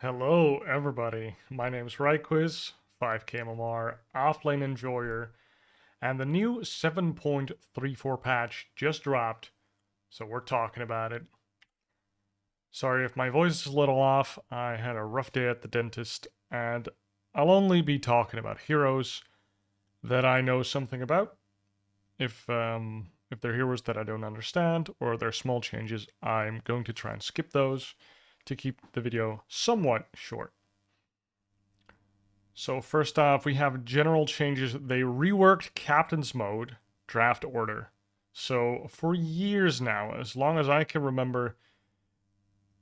Hello, everybody. My name's Ryquiz, 5kmmr, offlane enjoyer, and the new 7.34 patch just dropped, so we're talking about it. Sorry if my voice is a little off, I had a rough day at the dentist, and I'll only be talking about heroes that I know something about. If they're heroes that I don't understand, or they're small changes, I'm going to try and skip those to keep the video somewhat short. So first off, we have general changes. They reworked Captain's Mode draft order. So for years now, as long as I can remember,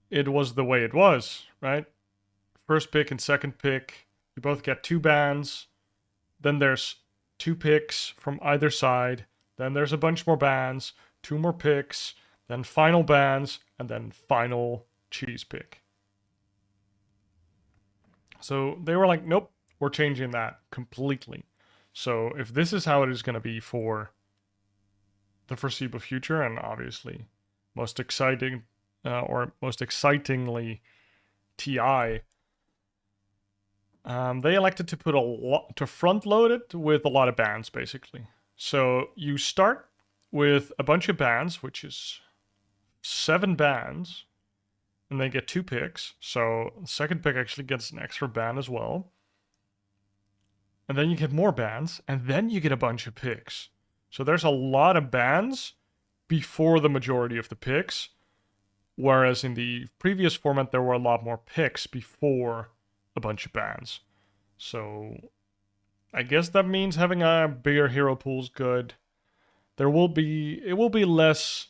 it was the way it was, right? First pick and second pick, you both get 2 bans. Then there's 2 picks from either side. Then there's a bunch more bans, 2 more picks, then final bans, and then final cheese pick. So they were like, nope, we're changing that completely. So if this is how it is going to be for the foreseeable future, and obviously most exciting or most excitingly TI, they elected to put a lot to front load it with a lot of bans basically. So you start with a bunch of bans, which is 7 bans, and they get 2 picks. So the second pick actually gets an extra ban as well. And then you get more bans, and then you get a bunch of picks. So there's a lot of bans before the majority of the picks, whereas in the previous format there were a lot more picks before a bunch of bans. So I guess that means having a bigger hero pool is good. It will be less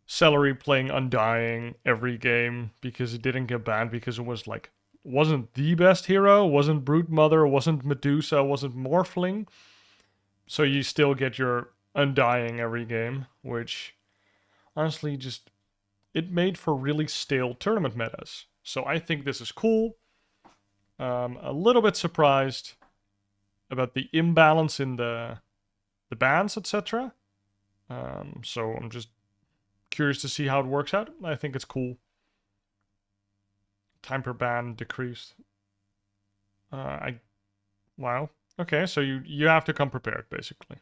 Celery playing Undying every game because it didn't get banned because it was like wasn't the best hero, wasn't Brute Mother, wasn't Medusa, wasn't Morphling. So you still get your Undying every game, which honestly just it made for really stale tournament metas. So I think this is cool. A little bit surprised about the imbalance in the bans, etc. So I'm just curious to see how it works out. I think it's cool. Time per ban decreased. Wow. Okay, so you have to come prepared basically.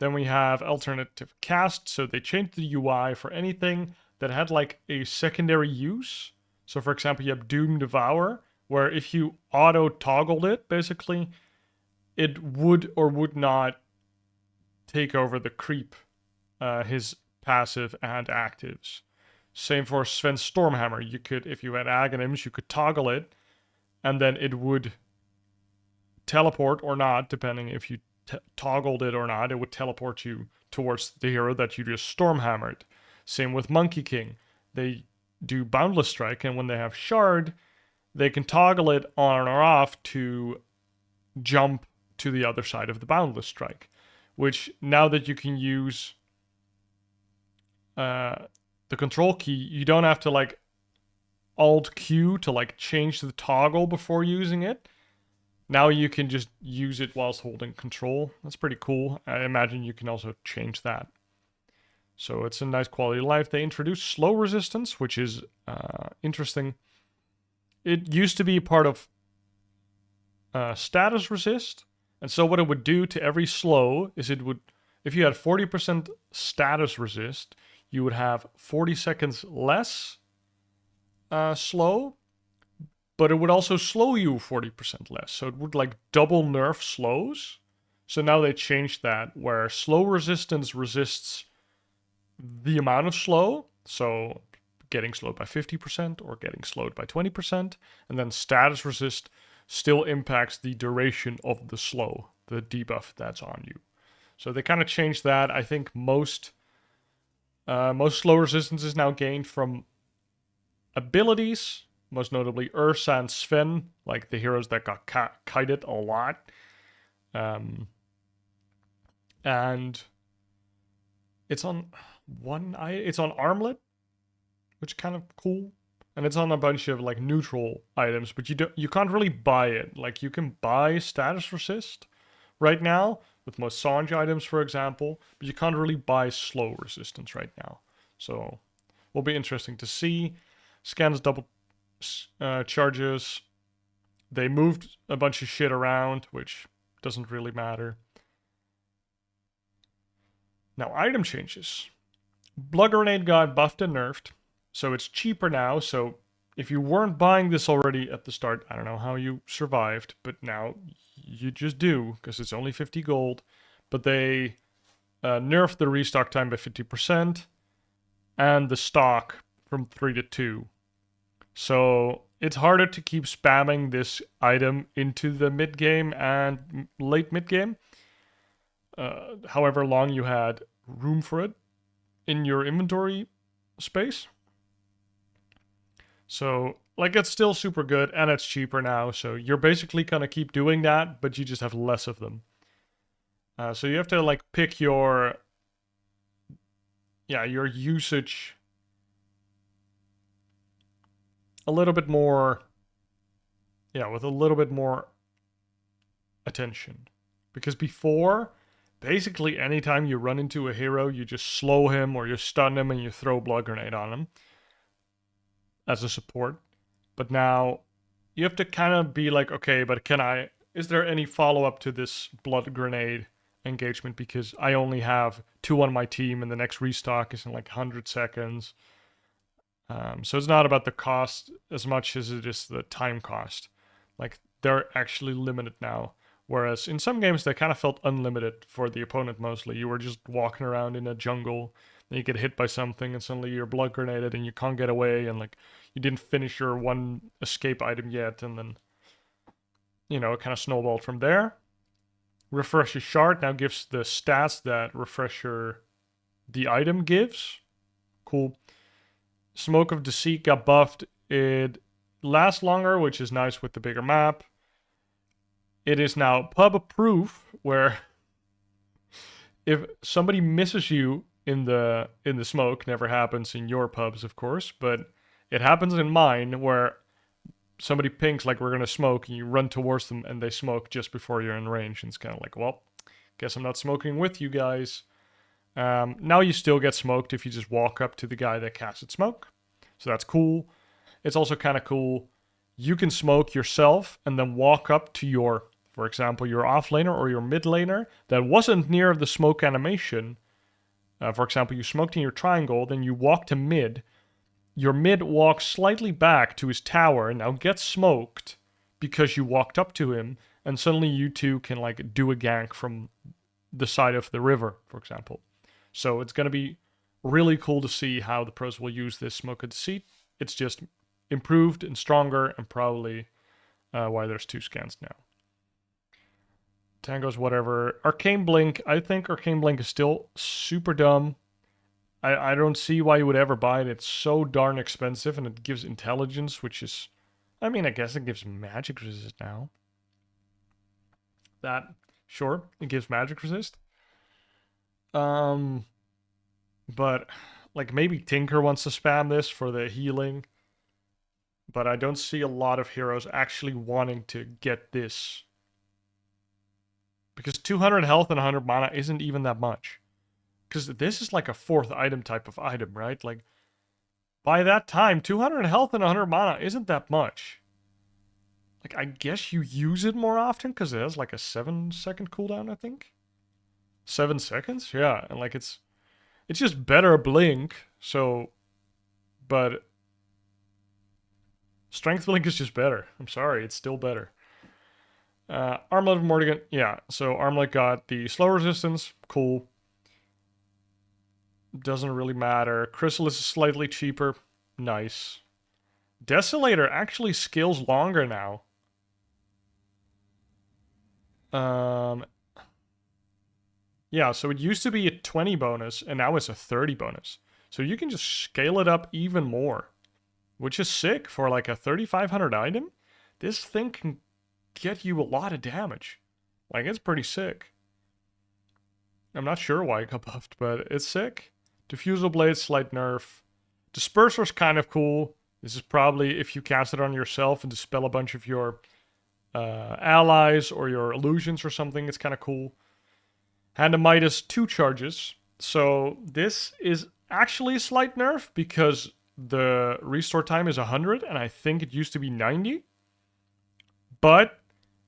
Then we have alternative cast. So they changed the UI for anything that had like a secondary use. So for example, you have Doom Devour, where if you auto toggled it, basically, it would or would not take over the creep, his passive and actives. Same for Sven's Stormhammer. You could, if you had Aghanims, you could toggle it, and then it would teleport or not, depending if you toggled it or not. It would teleport you towards the hero that you just Stormhammered. Same with Monkey King. They do Boundless Strike, and when they have Shard, they can toggle it on or off to jump to the other side of the Boundless Strike. Which, now that you can use the control key, you don't have to like Alt Q to like change the toggle before using it. Now you can just use it whilst holding control. That's pretty cool. I imagine you can also change that. So it's a nice quality of life. They introduced slow resistance, which is interesting. It used to be part of status resist. And so what it would do to every slow is it would, if you had 40% status resist, you would have 40 seconds less slow, but it would also slow you 40% less. So it would like double nerf slows. So now they changed that where slow resistance resists the amount of slow. So getting slowed by 50% or getting slowed by 20%. And then status resist still impacts the duration of the slow, the debuff that's on you. So they kind of changed that. I think most slow resistance is now gained from abilities, most notably Ursa and Sven, like the heroes that got kited a lot. And it's on it's on Armlet, which is kind of cool. And it's on a bunch of like neutral items, but you can't really buy it. Like you can buy status resist right now with most Sange items, for example, but you can't really buy slow resistance right now. So will be interesting to see. charges. They moved a bunch of shit around, which doesn't really matter. Now, item changes. Blood Grenade got buffed and nerfed, so it's cheaper now. So if you weren't buying this already at the start, I don't know how you survived, but now you just do, because it's only 50 gold. But they nerfed the restock time by 50%, and the stock from 3 to 2. So it's harder to keep spamming this item into the mid game and late mid game. However long you had room for it in your inventory space. So, like, it's still super good, and it's cheaper now, so you're basically gonna keep doing that, but you just have less of them. So you have to, like, pick your usage a little bit more, with a little bit more attention. Because before, basically anytime you run into a hero, you just slow him or you stun him and you throw a blood grenade on him as a support. But now you have to kind of be like, okay, but is there any follow-up to this blood grenade engagement? Because I only have 2 on my team and the next restock is in like 100 seconds. So it's not about the cost as much as it is the time cost. Like, they're actually limited now. Whereas in some games, they kind of felt unlimited for the opponent mostly. You were just walking around in a jungle, and you get hit by something, and suddenly you're blood grenaded, and you can't get away, and like you didn't finish your one escape item yet, and then, it kind of snowballed from there. Refresher Shard now gives the stats that Refresher the item gives. Cool. Smoke of Deceit got buffed. It lasts longer, which is nice with the bigger map. It is now pub proof, where if somebody misses you in the smoke, never happens in your pubs, of course, but it happens in mine, where somebody pings like we're gonna smoke, and you run towards them, and they smoke just before you're in range, and it's kind of like, well, guess I'm not smoking with you guys. Now you still get smoked if you just walk up to the guy that casted smoke, so that's cool. It's also kind of cool. You can smoke yourself and then walk up to your, for example, your off laner or your mid laner that wasn't near the smoke animation. For example, you smoked in your triangle, then you walk to mid. Your mid walks slightly back to his tower, now gets smoked because you walked up to him, and suddenly you two can like do a gank from the side of the river, for example. So it's going to be really cool to see how the pros will use this Smoke of Deceit. It's just improved and stronger, and probably why there's 2 scans now. Tango's whatever. Arcane Blink, I think Arcane Blink is still super dumb. I don't see why you would ever buy it. It's so darn expensive, and it gives intelligence, which is, I mean, I guess it gives magic resist now. Sure, it gives magic resist. But like maybe Tinker wants to spam this for the healing. But I don't see a lot of heroes actually wanting to get this. Because 200 health and 100 mana isn't even that much. Because this is like a 4th item type of item, right? Like, by that time, 200 health and 100 mana isn't that much. Like, I guess you use it more often because it has like a 7-second cooldown, I think. 7 seconds? Yeah, and like it's just better blink, so... But... Strength blink is just better. I'm sorry, it's still better. Armlet of Morrigan, yeah. So Armlet got the slow resistance, cool. Doesn't really matter. Chrysalis is slightly cheaper, nice. Desolator actually scales longer now. Yeah, so it used to be a 20 bonus, and now it's a 30 bonus. So you can just scale it up even more, which is sick for like a 3,500 item. This thing can get you a lot of damage. Like, it's pretty sick. I'm not sure why it got buffed, but it's sick. Diffusal Blade, slight nerf. Dispersor's kind of cool. This is probably if you cast it on yourself and dispel a bunch of your allies or your illusions or something, it's kind of cool. Hand of Midas, 2 charges. So this is actually a slight nerf because the restore time is 100, and I think it used to be 90. But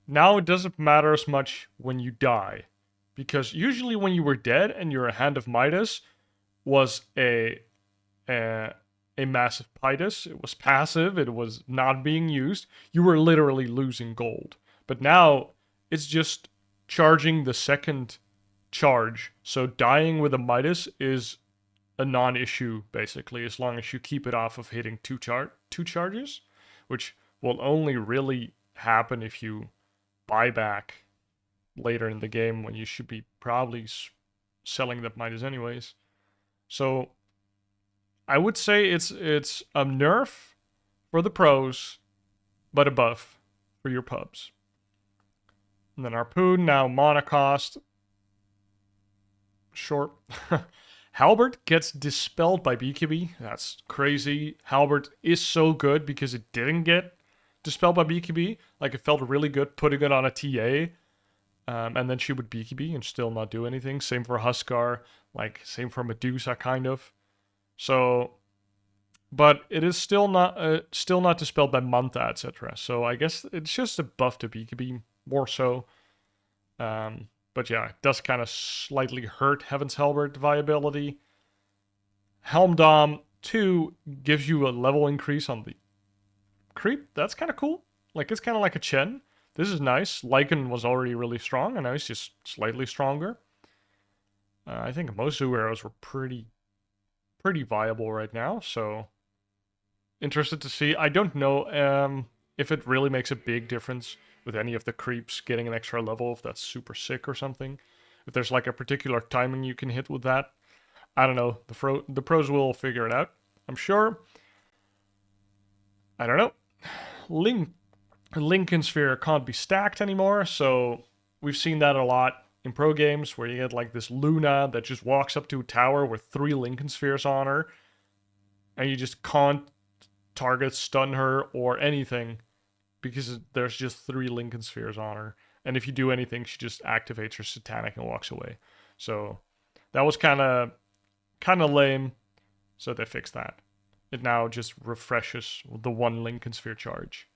now it doesn't matter as much when you die. Because usually when you were dead and your Hand of Midas was a, a massive Midas, it was passive, it was not being used, you were literally losing gold. But now it's just charging the second charge. So dying with a Midas is a non-issue basically, as long as you keep it off of hitting two charges, which will only really happen if you buy back later in the game when you should be probably selling the Midas anyways. So I would say it's a nerf for the pros, but a buff for your pubs. And then Harpoon, now mana cost. Short. Halberd gets dispelled by BKB. That's crazy. Halberd is so good because it didn't get dispelled by BKB. Like, it felt really good putting it on a TA. And then she would BKB and still not do anything. Same for Huskar. Like, same for Medusa, kind of. So, but it is still not dispelled by Manta, etc. So I guess it's just a buff to BKB, more so. But yeah, it does kind of slightly hurt Heaven's Halberd viability. Helmdom 2 gives you a level increase on the creep. That's kind of cool. Like, it's kind of like a Chen. This is nice. Lycan was already really strong, and now he's just slightly stronger. I think most Zoo arrows were pretty viable right now, so interested to see. I don't know if it really makes a big difference with any of the creeps getting an extra level, if that's super sick or something. If there's like a particular timing you can hit with that. I don't know. The pros will figure it out, I'm sure. I don't know. Lincoln Sphere can't be stacked anymore, so we've seen that a lot in pro games where you get like this Luna that just walks up to a tower with 3 Lincoln Spheres on her, and you just can't target, stun her, or anything because there's just 3 Lincoln Spheres on her. And if you do anything, she just activates her Satanic and walks away. So that was kind of lame, so they fixed that. It now just refreshes the 1 Lincoln Sphere charge.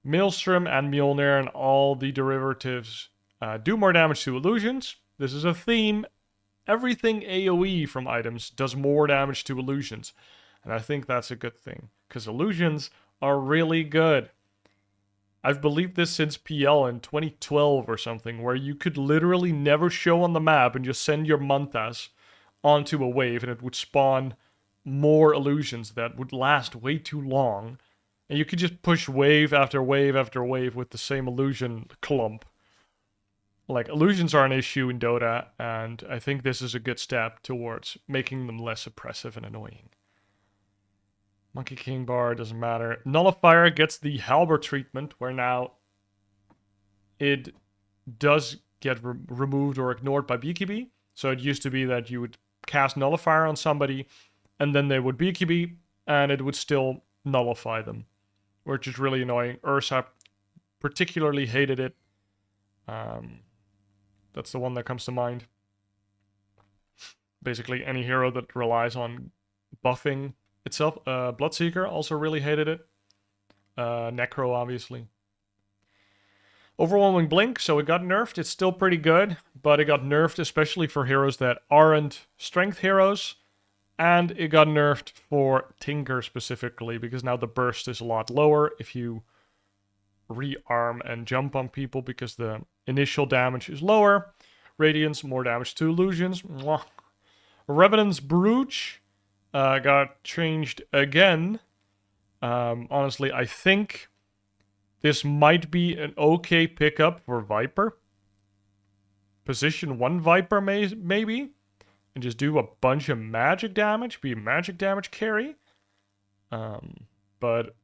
Maelstrom and Mjolnir and all the derivatives do more damage to illusions. This is a theme. Everything AoE from items does more damage to illusions. And I think that's a good thing, because illusions are really good. I've believed this since PL in 2012 or something, where you could literally never show on the map and just send your Mantas onto a wave and it would spawn more illusions that would last way too long. And you could just push wave after wave after wave with the same illusion clump. Like, illusions are an issue in Dota, and I think this is a good step towards making them less oppressive and annoying. Monkey King bar, doesn't matter. Nullifier gets the Halberd treatment, where now it does get removed or ignored by BKB. So it used to be that you would cast Nullifier on somebody, and then they would BKB, and it would still nullify them, which is really annoying. Ursa particularly hated it. That's the one that comes to mind. Basically, any hero that relies on buffing itself. Bloodseeker also really hated it. Necro, obviously. Overwhelming Blink, so it got nerfed. It's still pretty good, but it got nerfed especially for heroes that aren't strength heroes. And it got nerfed for Tinker specifically, because now the burst is a lot lower if you rearm and jump on people, because the initial damage is lower. Radiance, more damage to illusions. Mwah. Revenant's Brooch got changed again. Honestly, I think this might be an okay pickup for Viper. Position 1 Viper, maybe. And just do a bunch of magic damage. Be a magic damage carry. But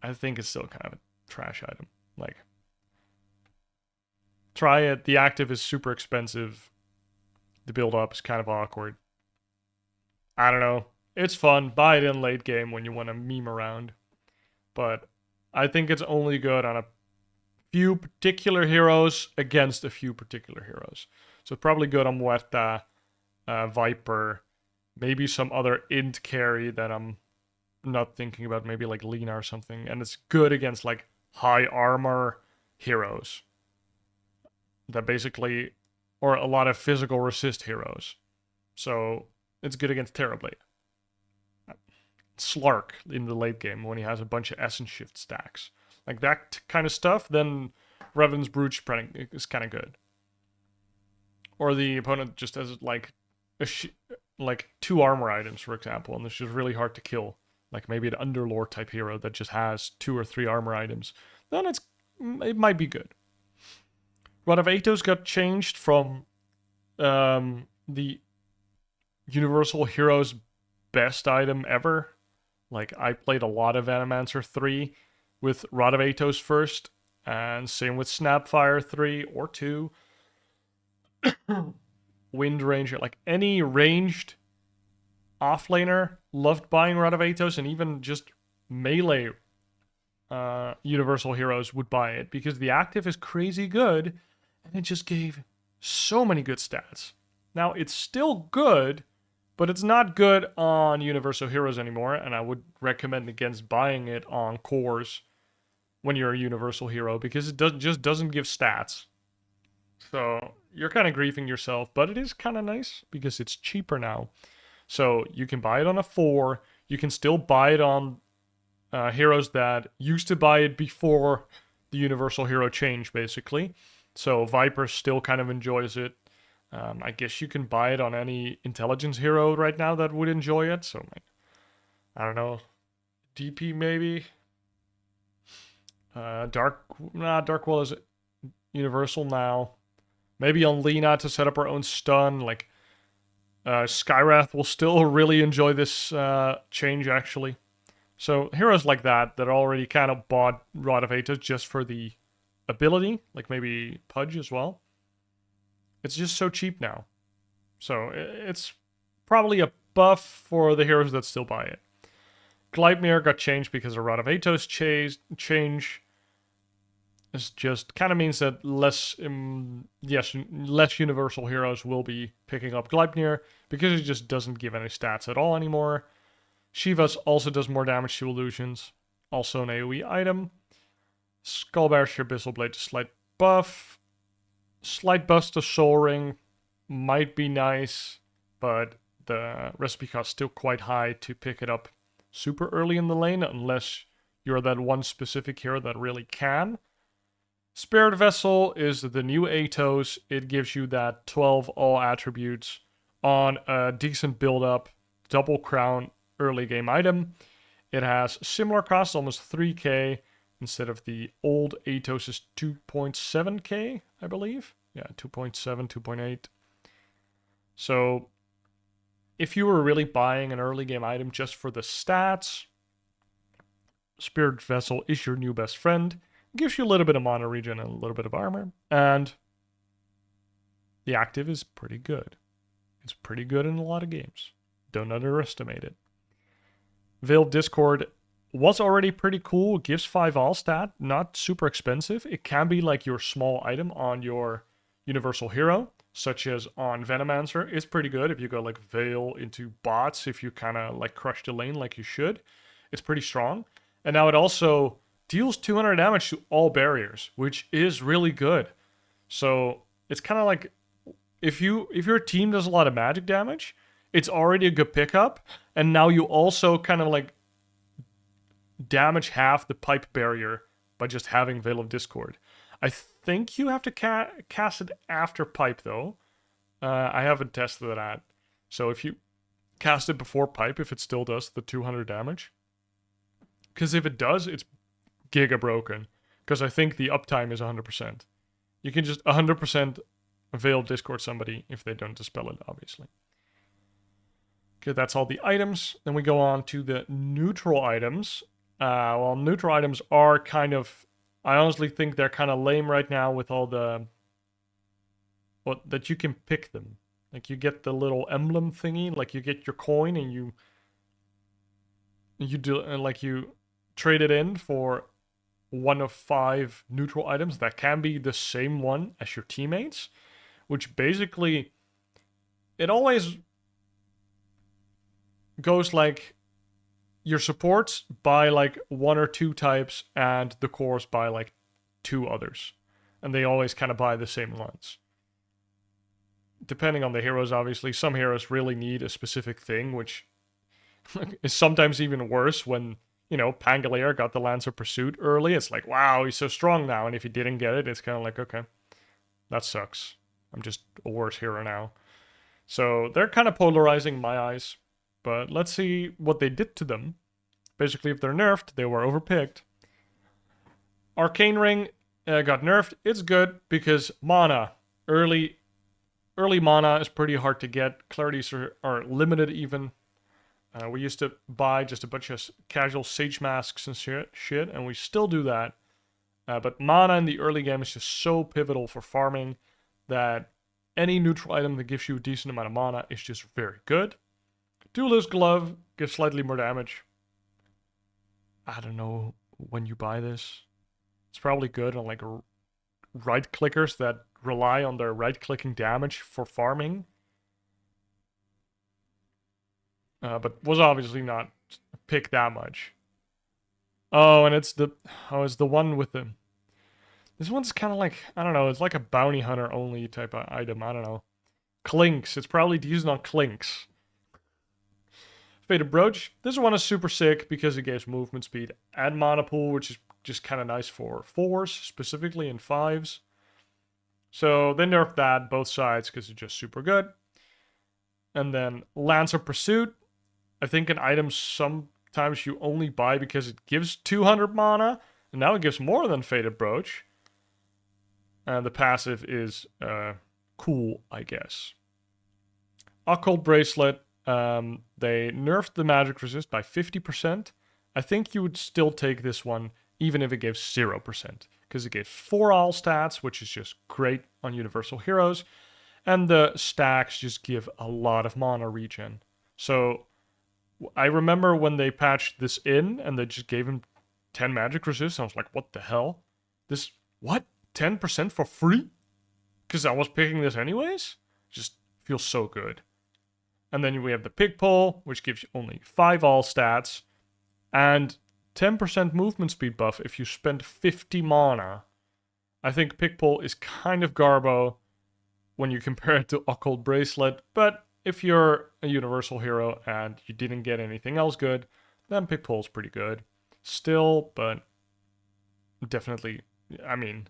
I think it's still kind of a trash item. Like, try it. The active is super expensive. The build up is kind of awkward. I don't know. It's fun. Buy it in late game when you want to meme around. But I think it's only good on a few particular heroes against a few particular heroes. So it's probably good on Muerta, Viper, maybe some other int carry that I'm not thinking about, maybe like Lena or something, and it's good against like high armor heroes that basically, or a lot of physical resist heroes. So it's good against Terrorblade. Slark in the late game when he has a bunch of essence shift stacks. Like that kind of stuff, then Revan's Brooch is kind of good. Or the opponent just has like like 2 armor items, for example, and it's just really hard to kill. Like maybe an Underlord type hero that just has 2 or 3 armor items. Then it might be good. Rod of Atos got changed from the Universal Hero's best item ever. Like, I played a lot of Venomancer 3 with Rod of Atos first, and same with Snapfire 3 or 2. Wind Ranger, like any ranged offlaner loved buying Rod of Atos, and even just melee Universal Heroes would buy it because the active is crazy good, and it just gave so many good stats. Now, it's still good, but it's not good on Universal Heroes anymore, and I would recommend against buying it on cores when you're a Universal Hero because it just doesn't give stats. So you're kind of griefing yourself, but it is kind of nice because it's cheaper now. So you can buy it on a 4. You can still buy it on heroes that used to buy it before the Universal Hero change, basically. So Viper still kind of enjoys it. I guess you can buy it on any intelligence hero right now that would enjoy it. So, like, I don't know, DP maybe. Darkwall is universal now. Maybe on Lena to set up her own stun. Like, Skywrath will still really enjoy this change, actually. So heroes like that already kind of bought Rod of Atos just for the ability, like maybe Pudge as well. It's just so cheap now. So it's probably a buff for the heroes that still buy it. Gleipnir got changed because of Rod of Atos change. This just kind of means that less universal heroes will be picking up Gleipnir because it just doesn't give any stats at all anymore. Shivas also does more damage to illusions, also an AoE item. Skullbarrier Abyssal Blade, a slight buff. Slight buff to Soul Ring might be nice, but the recipe cost is still quite high to pick it up super early in the lane, unless you're that one specific hero that really can. Spirit Vessel is the new Atos. It gives you that 12 all attributes on a decent build-up, double crown early game item. It has similar cost, almost 3k, instead of the old Atos' 2.7k, I believe. Yeah, 2.7, 2.8. So if you were really buying an early game item just for the stats, Spirit Vessel is your new best friend. It gives you a little bit of mana regen and a little bit of armor. And the active is pretty good. It's pretty good in a lot of games. Don't underestimate it. Veiled Discord was already pretty cool. It gives 5 all stat, not super expensive. It can be like your small item on your Universal Hero, such as on Venomancer. It's pretty good if you go like Veil into bots, if you kind of like crush the lane like you should. It's pretty strong. And now it also deals 200 damage to all barriers, which is really good. So it's kind of like if your team does a lot of magic damage, it's already a good pickup, and now you also kind of like damage half the pipe barrier by just having Veil of Discord. I think you have to cast it after pipe though. I haven't tested that. So if you cast it before pipe, if it still does the 200 damage. Because if it does, it's giga broken. Because I think the uptime is 100%. You can just 100% Veil Discord somebody if they don't dispel it, obviously. Okay, that's all the items. Then we go on to the neutral items. Well, neutral items are kind of... I honestly think they're kind of lame right now with all the... that you can pick them. Like, you get the little emblem thingy. Like, you get your coin and you trade it in for one of 5 neutral items that can be the same one as your teammates. Which basically... It always goes like your supports by like 1 or 2 types and the cores by like 2 others. And they always kind of buy the same ones. Depending on the heroes, obviously. Some heroes really need a specific thing, which is sometimes even worse when, you know, Pangolier got the Lance of Pursuit early. It's like, wow, he's so strong now. And if he didn't get it, it's kind of like, okay, that sucks. I'm just a worse hero now. So they're kind of polarizing my eyes. But let's see what they did to them. Basically, if they're nerfed, they were overpicked. Arcane Ring got nerfed. It's good because mana. Early mana is pretty hard to get. Clarities are limited even. We used to buy just a bunch of casual Sage Masks and shit, and we still do that. But mana in the early game is just so pivotal for farming that any neutral item that gives you a decent amount of mana is just very good. Duelist Glove gives slightly more damage. I don't know when you buy this. It's probably good on like right clickers that rely on their right clicking damage for farming. But was obviously not picked that much. Oh, and it's the one with the. This one's kind of like, I don't know, it's like a bounty hunter only type of item. I don't know. Clinks. It's probably used on Clinks. Faded Brooch. This one is super sick because it gives movement speed and mana pool, which is just kind of nice for 4s, specifically, and 5s. So they nerfed that both sides because it's just super good. And then Lance of Pursuit. I think an item sometimes you only buy because it gives 200 mana, and now it gives more than Faded Brooch. And the passive is cool, I guess. Occult Bracelet. They nerfed the magic resist by 50%. I think you would still take this one even if it gives 0%, because it gives 4 all stats, which is just great on Universal Heroes, and the stacks just give a lot of mana regen. So I remember when they patched this in and they just gave him 10 magic resist, I was like, what the hell? This, what? 10% for free? Because I was picking this anyways? Just feels so good. And then we have the Pig Pole, which gives you only 5 all stats, and 10% movement speed buff if you spend 50 mana. I think Pig Pole is kind of garbo when you compare it to Occult Bracelet, but if you're a Universal hero and you didn't get anything else good, then Pig Pole's pretty good. Still, but definitely, I mean,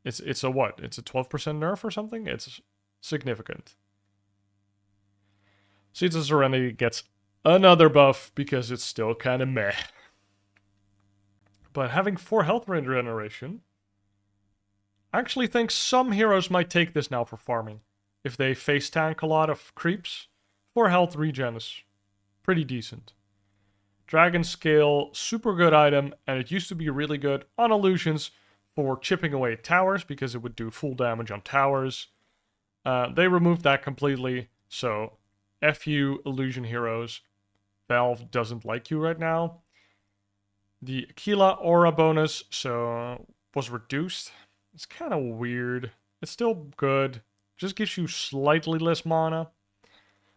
it's a what? It's a 12% nerf or something? It's significant. Seeds of Serenity gets another buff because it's still kind of meh. But having 4 health regeneration, I actually think some heroes might take this now for farming. If they face tank a lot of creeps, 4 health regen is pretty decent. Dragon Scale, super good item, and it used to be really good on illusions for chipping away towers because it would do full damage on towers. They removed that completely, so F you illusion heroes. Valve doesn't like you right now. The Aquila Aura bonus was reduced. It's kind of weird. It's still good. Just gives you slightly less mana.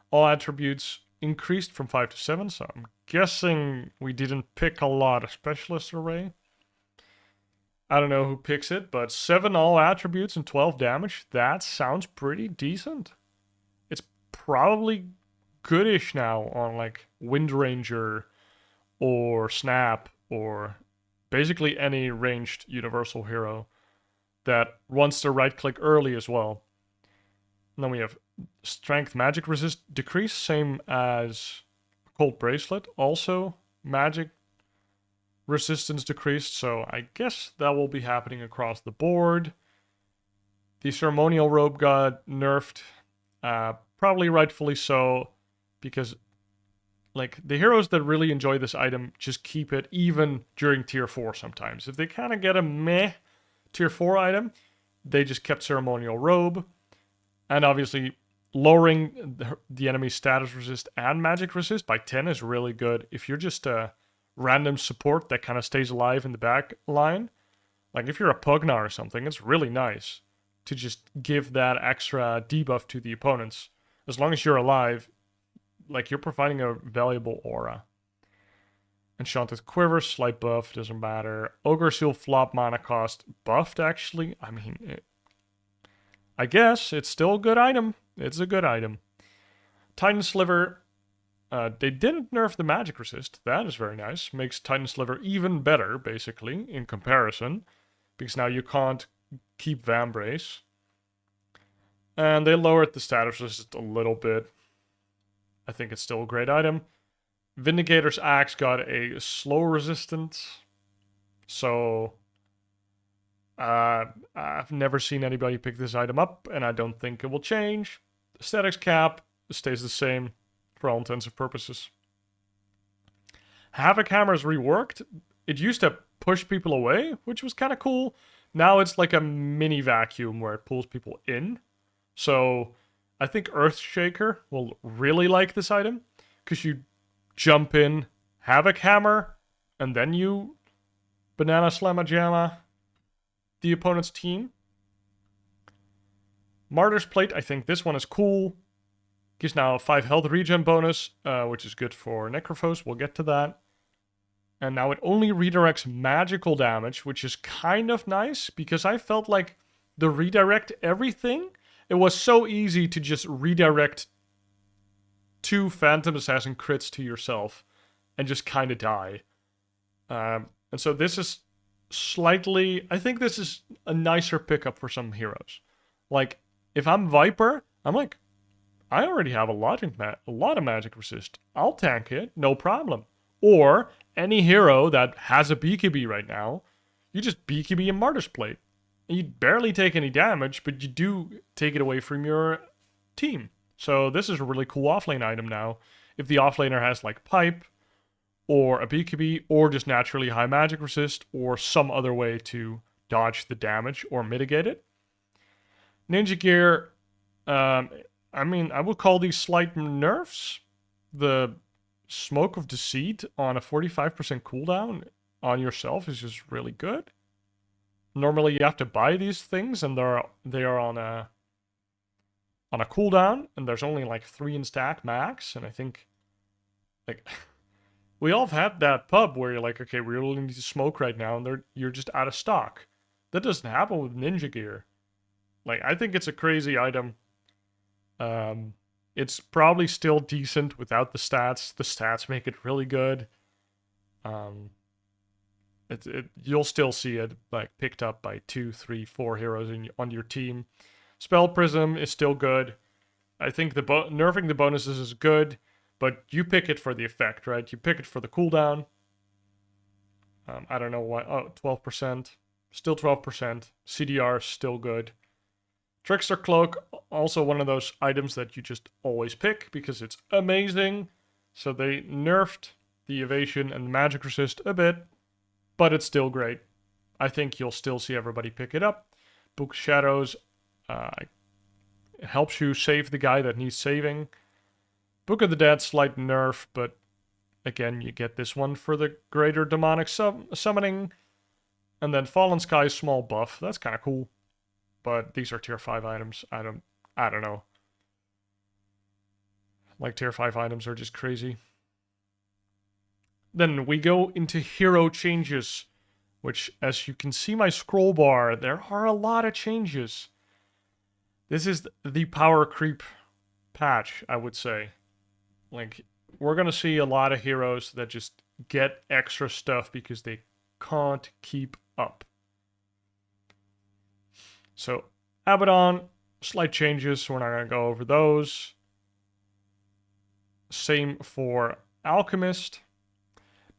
All attributes increased from 5 to 7, so I'm guessing we didn't pick a lot of Specialist Array. I don't know who picks it, but 7 all attributes and 12 damage, that sounds pretty decent. It's probably goodish now on like Wind Ranger or Snap or basically any ranged Universal hero that wants to right click early as well. And then we have Strength Magic Resist decrease, same as Cold Bracelet. Also magic resistance decreased, so I guess that will be happening across the board. The Ceremonial Robe got nerfed, probably rightfully so, because like the heroes that really enjoy this item just keep it even during tier 4 sometimes. If they kind of get a meh tier 4 item, they just kept Ceremonial Robe. And obviously lowering the enemy's status resist and magic resist by 10 is really good. If you're just a random support that kind of stays alive in the back line, like if you're a Pugna or something, it's really nice to just give that extra debuff to the opponents. As long as you're alive, like you're providing a valuable aura. Enchanted Quiver, slight buff, doesn't matter. Ogre Seal flop mana cost buffed, actually. I mean, I guess it's still a good item. It's a good item. Titan Sliver, they didn't nerf the magic resist. That is very nice. Makes Titan Sliver even better, basically, in comparison. Because now you can't keep Vambrace. And they lowered the status resist a little bit. I think it's still a great item. Vindicator's Axe got a slow resistance. So I've never seen anybody pick this item up, and I don't think it will change. Statics cap stays the same for all intents and purposes. Havoc Hammer is reworked. It used to push people away, which was kind of cool. Now it's like a mini vacuum where it pulls people in. So I think Earthshaker will really like this item, because you jump in, Havoc Hammer, and then you Banana Slamma Jamma the opponent's team. Martyr's Plate, I think this one is cool. Gives now a 5 health regen bonus, which is good for Necrophos. We'll get to that. And now it only redirects magical damage, which is kind of nice, because I felt like the redirect everything, it was so easy to just redirect 2 Phantom Assassin crits to yourself and just kind of die. And so this is slightly... I think this is a nicer pickup for some heroes. Like, if I'm Viper, I'm like, I already have a lot of magic resist. I'll tank it, no problem. Or any hero that has a BKB right now, you just BKB and Martyr's Plate. And you barely take any damage, but you do take it away from your team. So this is a really cool offlane item now. If the offlaner has like Pipe, or a BKB, or just naturally high magic resist, or some other way to dodge the damage or mitigate it. Ninja Gear, I mean, I would call these slight nerfs. The Smoke of Deceit on a 45% cooldown on yourself is just really good. Normally you have to buy these things, and they are on a cooldown, and there's only like 3 in stack max, and I think like we all have had that pub where you're like, okay, we really need to smoke right now, and you're just out of stock. That doesn't happen with Ninja Gear. Like, I think it's a crazy item. It's probably still decent without the stats. The stats make it really good. You'll still see it like picked up by 2, 3, 4 heroes on your team. Spell Prism is still good. I think nerfing the bonuses is good, but you pick it for the effect, right? You pick it for the cooldown. I don't know why. Oh, 12%. Still 12%. CDR still good. Trickster Cloak, also one of those items that you just always pick because it's amazing. So they nerfed the evasion and the magic resist a bit, but it's still great. I think you'll still see everybody pick it up. Book of Shadows helps you save the guy that needs saving. Book of the Dead, slight nerf, but again, you get this one for the greater demonic summoning. And then Fallen Sky, small buff. That's kind of cool. But these are tier 5 items. I don't know. Like, tier 5 items are just crazy. Then we go into hero changes, which, as you can see my scroll bar, there are a lot of changes. This is the power creep patch, I would say. Like, we're going to see a lot of heroes that just get extra stuff because they can't keep up. So, Abaddon, slight changes, we're not going to go over those. Same for Alchemist.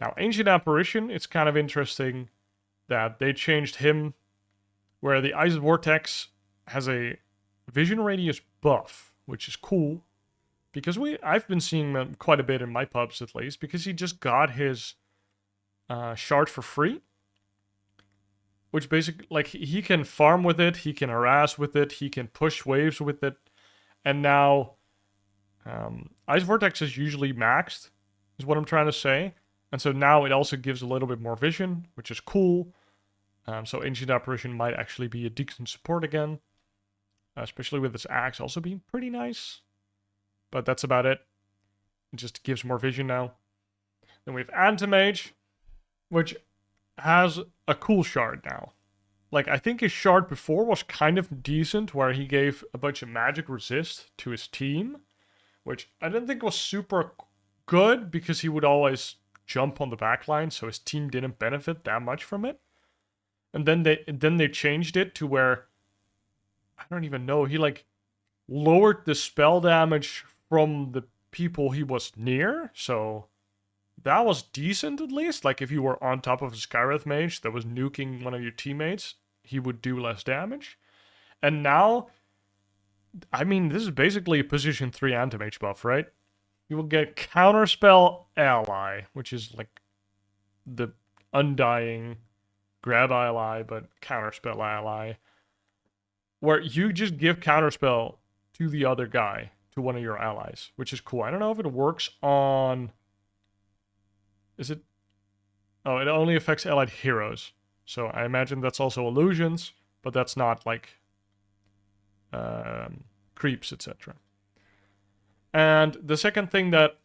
Now, Ancient Apparition, it's kind of interesting that they changed him, where the Ice Vortex has a vision radius buff, which is cool, because I've been seeing them quite a bit in my pubs at least, because he just got his shard for free. Which basically, like, he can farm with it, he can harass with it, he can push waves with it. And now, Ice Vortex is usually maxed, is what I'm trying to say. And so now it also gives a little bit more vision, which is cool. So Ancient Apparition might actually be a decent support again. Especially with this axe also being pretty nice. But that's about it. It just gives more vision now. Then we have Anti-Mage, which has a cool shard now. Like, I think his shard before was kind of decent, where he gave a bunch of magic resist to his team, which I didn't think was super good because he would always jump on the backline, so his team didn't benefit that much from it. And then they changed it to where I don't even know, he like lowered the spell damage from the people he was near, so that was decent at least. Like if you were on top of a Skyreth mage that was nuking one of your teammates, he would do less damage. And now, I mean, this is basically a position 3 anti-mage buff, right? You will get Counterspell Ally, which is like the undying grab ally, but Counterspell Ally, where you just give Counterspell to the other guy, to one of your allies, which is cool. I don't know if it works on... Is it... Oh, it only affects allied heroes. So I imagine that's also illusions, but that's not like creeps, etc. And the second thing that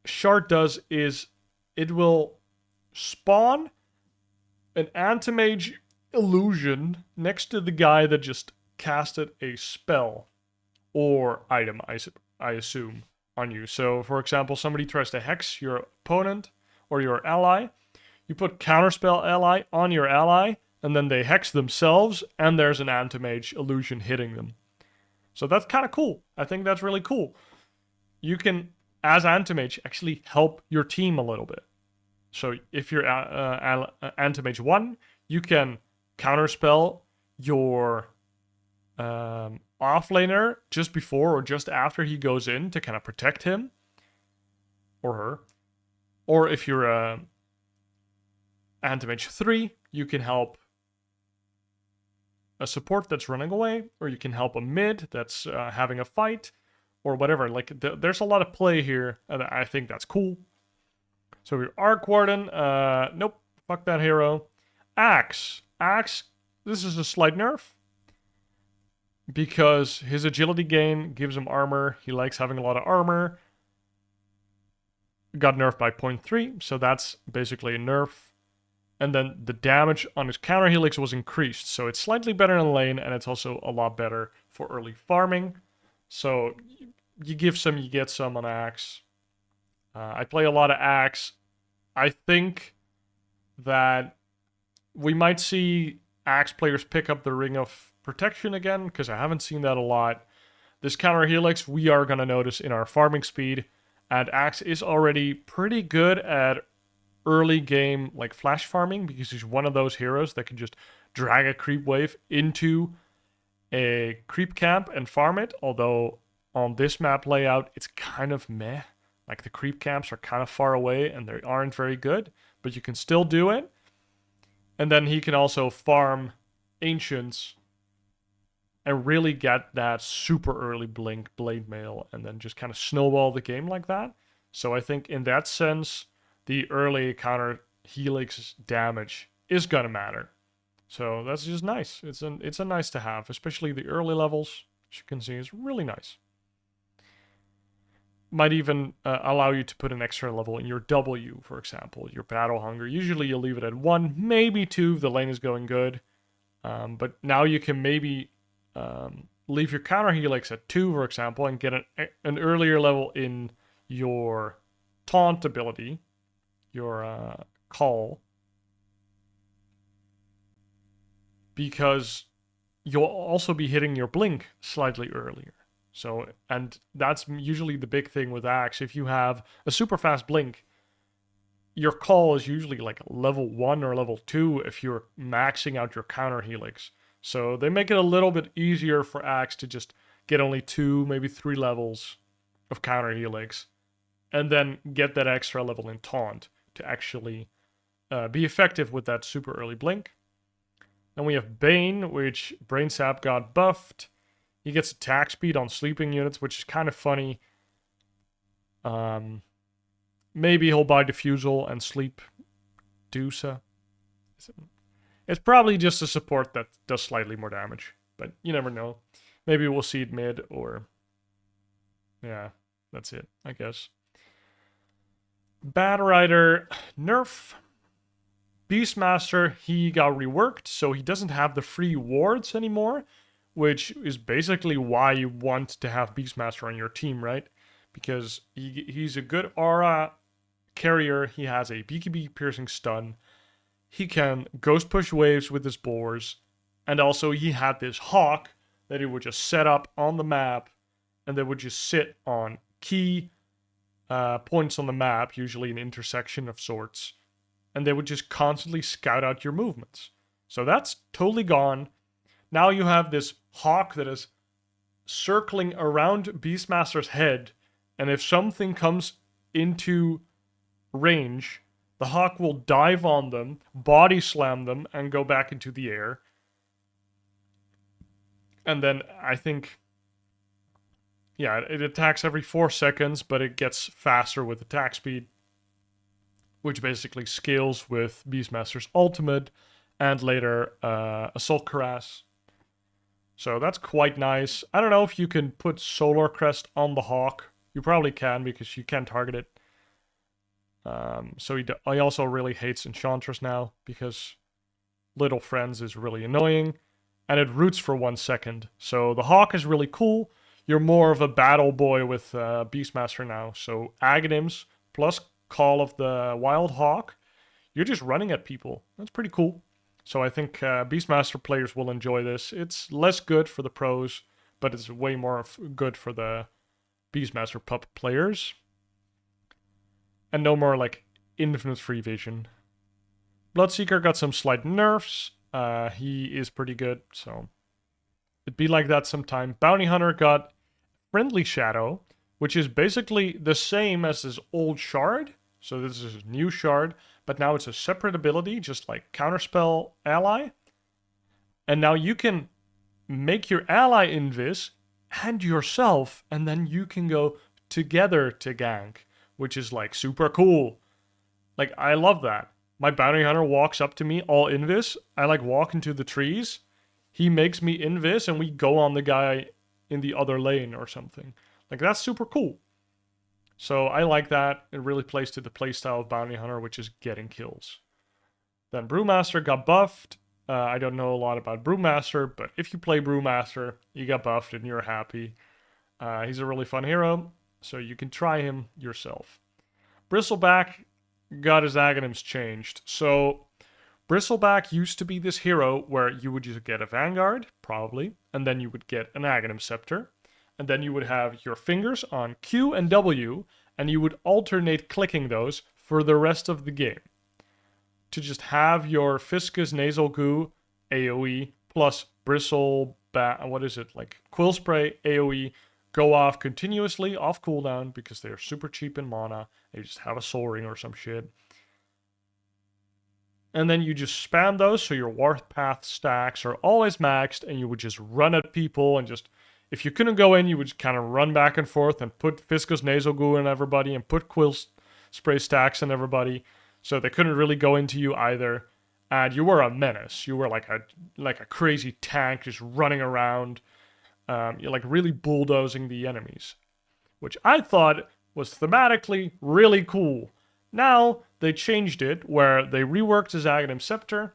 Shard does is it will spawn an anti-mage illusion next to the guy that just casted a spell or item, I assume, on you. So, for example, somebody tries to hex your opponent or your ally. You put Counterspell Ally on your ally, and then they hex themselves, and there's an anti-mage illusion hitting them. So that's kind of cool. I think that's really cool. You can, as anti-mage, actually help your team a little bit. So if you're anti-mage 1, you can counterspell your offlaner just before or just after he goes in to kind of protect him or her. Or if you're anti-mage 3, you can help a support that's running away, or you can help a mid that's having a fight, or whatever. Like, there's a lot of play here, and I think that's cool. So your Arc Warden, nope, fuck that hero. Axe, this is a slight nerf, because his agility gain gives him armor. He likes having a lot of armor. Got nerfed by 0.3, so that's basically a nerf. And then the damage on his counter helix was increased, so it's slightly better in lane, and it's also a lot better for early farming. So you give some, you get some on Axe. I play a lot of Axe. I think that we might see Axe players pick up the Ring of Protection again, because I haven't seen that a lot. This counter helix we are going to notice in our farming speed, and Axe is already pretty good at early game like flash farming, because he's one of those heroes that can just drag a creep wave into a creep camp and farm it, although on this map layout it's kind of meh. Like the creep camps are kind of far away and they aren't very good, but you can still do it. And then he can also farm ancients and really get that super early blink blade mail and then just kind of snowball the game like that. So I think in that sense, the early counter helix damage is gonna matter. So that's just nice. It's a nice to have, especially the early levels. As you can see, it's really nice. Might even allow you to put an extra level in your W, for example, your battle hunger. Usually you leave it at 1, maybe 2 if the lane is going good. But now you can maybe leave your counter helix at 2, for example, and get an earlier level in your taunt ability, your call, because you'll also be hitting your blink slightly earlier. So, and that's usually the big thing with Axe. If you have a super fast blink, your call is usually like level 1 or level 2 if you're maxing out your counter helix. So they make it a little bit easier for Axe to just get only 2, maybe 3 levels of counter helix, and then get that extra level in taunt to actually be effective with that super early blink. Then we have Bane, which Brain Sap got buffed. He gets attack speed on sleeping units, which is kind of funny. Maybe he'll buy Diffusal and sleep Dusa. It's probably just a support that does slightly more damage, but you never know. Maybe we'll see it mid, or... yeah, that's it, I guess. Bad Rider nerf. Beastmaster, he got reworked, so he doesn't have the free wards anymore, which is basically why you want to have Beastmaster on your team, right? Because he's a good aura carrier, he has a BKB piercing stun, he can ghost push waves with his boars, and also he had this hawk that he would just set up on the map, and they would just sit on key points on the map, usually an intersection of sorts, and they would just constantly scout out your movements. So that's totally gone. Now you have this hawk that is circling around Beastmaster's head, and if something comes into range, the hawk will dive on them, body slam them, and go back into the air. And then I think, yeah, it attacks every 4 seconds, but it gets faster with attack speed, which basically scales with Beastmaster's ultimate and later Assault Cuirass. So that's quite nice. I don't know if you can put Solar Crest on the hawk. You probably can because you can target it. So he also really hates Enchantress now because Little Friends is really annoying. And it roots for 1 second. So the hawk is really cool. You're more of a battle boy with Beastmaster now. So Aghanims plus Call of the Wild Hawk, you're just running at people. That's pretty cool. So I think Beastmaster players will enjoy this. It's less good for the pros, but it's way more good for the Beastmaster pup players. And no more like infinite free vision. Bloodseeker got some slight nerfs. He is pretty good, so it'd be like that sometime. Bounty Hunter got Friendly Shadow, which is basically the same as his old shard. So this is his new shard, but now it's a separate ability, just like Counterspell Ally. And now you can make your ally invis and yourself, and then you can go together to gank, which is like super cool. Like, I love that. My bounty hunter walks up to me all invis. I like walk into the trees. He makes me invis and we go on the guy in the other lane or something. Like, that's super cool. So I like that. It really plays to the playstyle of bounty hunter, which is getting kills. Then Brewmaster got buffed. I don't know a lot about Brewmaster, but if you play Brewmaster, you got buffed and you're happy. He's a really fun hero, so you can try him yourself. Bristleback got his Aghanims changed. So Bristleback used to be this hero where you would just get a Vanguard, probably, and then you would get an Aghanim Scepter, and then you would have your fingers on Q and W, and you would alternate clicking those for the rest of the game to just have your Fiscus Nasal Goo AoE plus Quill Spray AoE go off continuously off cooldown because they're super cheap in mana. They just have a Soul Ring or some shit. And then you just spam those so your Warpath stacks are always maxed, and you would just run at people and just, if you couldn't go in, you would just kind of run back and forth and put Fiscus Nasal Goo in everybody and put Quill Spray stacks in everybody. So they couldn't really go into you either. And you were a menace. You were like a crazy tank just running around. You're like really bulldozing the enemies, which I thought was thematically really cool. Now they changed it where they reworked his Aghanim Scepter,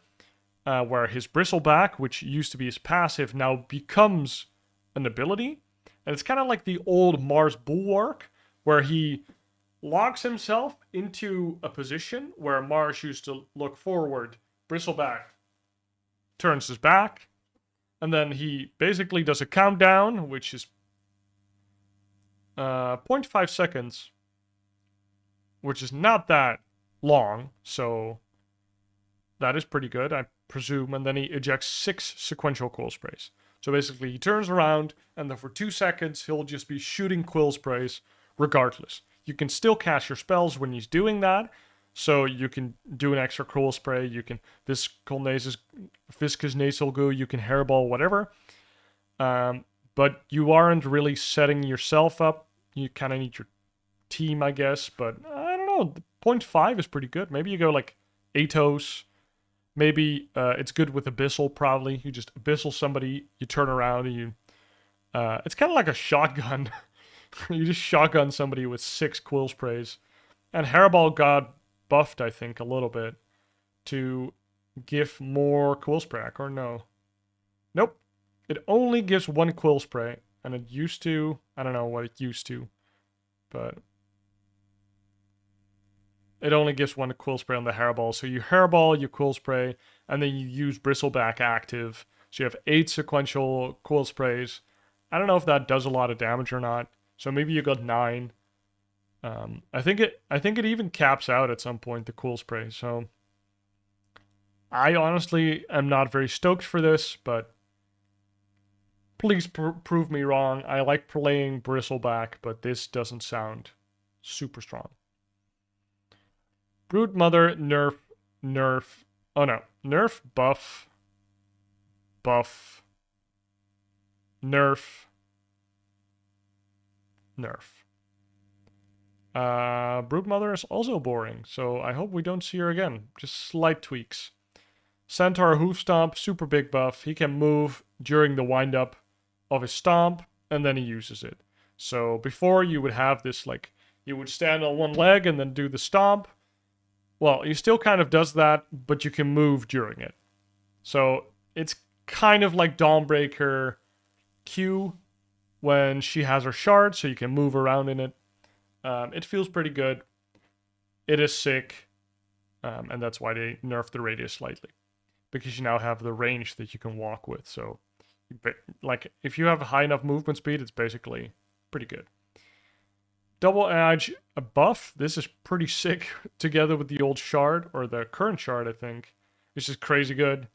where his Bristleback, which used to be his passive, now becomes an ability. And it's kind of like the old Mars Bulwark, where he locks himself into a position where Mars used to look forward. Bristleback turns his back, and then he basically does a countdown, which is 0.5 seconds, which is not that long, so that is pretty good, I presume. And then he ejects 6 sequential Quill Sprays. So basically, he turns around, and then for 2 seconds, he'll just be shooting Quill Sprays regardless. You can still cast your spells when he's doing that, so you can do an extra Quill Spray, you can Fiscus Nasal Goo, you can Hairball, whatever. But you aren't really setting yourself up. You kind of need your team, I guess, but I don't know. 0.5 is pretty good. Maybe you go like Atos. Maybe it's good with Abyssal, probably. You just Abyssal somebody, you turn around, and you... it's kind of like a shotgun. You just shotgun somebody with 6 Quill Sprays. And Hairball got buffed, I think, a little bit to give more quill spray, or no? Nope. It only gives one quill spray, and it used to, I don't know what it used to, but it only gives one quill spray on the hairball. So you hairball, you quill spray, and then you use bristleback active. So you have 8 sequential quill sprays. I don't know if that does a lot of damage or not. So maybe you got 9. I think it even caps out at some point, the quill spray. So I honestly am not very stoked for this, but please prove me wrong. I like playing bristleback, but this doesn't sound super strong. Broodmother, nerf. Oh no. Nerf, buff, nerf, nerf. Broodmother is also boring, so I hope we don't see her again. Just slight tweaks. Centaur Hoof Stomp, super big buff. He can move during the windup of his stomp, and then he uses it. So before you would have this, like, you would stand on one leg and then do the stomp. Well, he still kind of does that, but you can move during it. So it's kind of like Dawnbreaker Q when she has her shard, so you can move around in it. It feels pretty good. It is sick, and that's why they nerfed the radius slightly. Because you now have the range that you can walk with, so like if you have a high enough movement speed, it's basically pretty good. Double edge a buff. This is pretty sick together with the old shard, or the current shard, I think. It's just crazy good.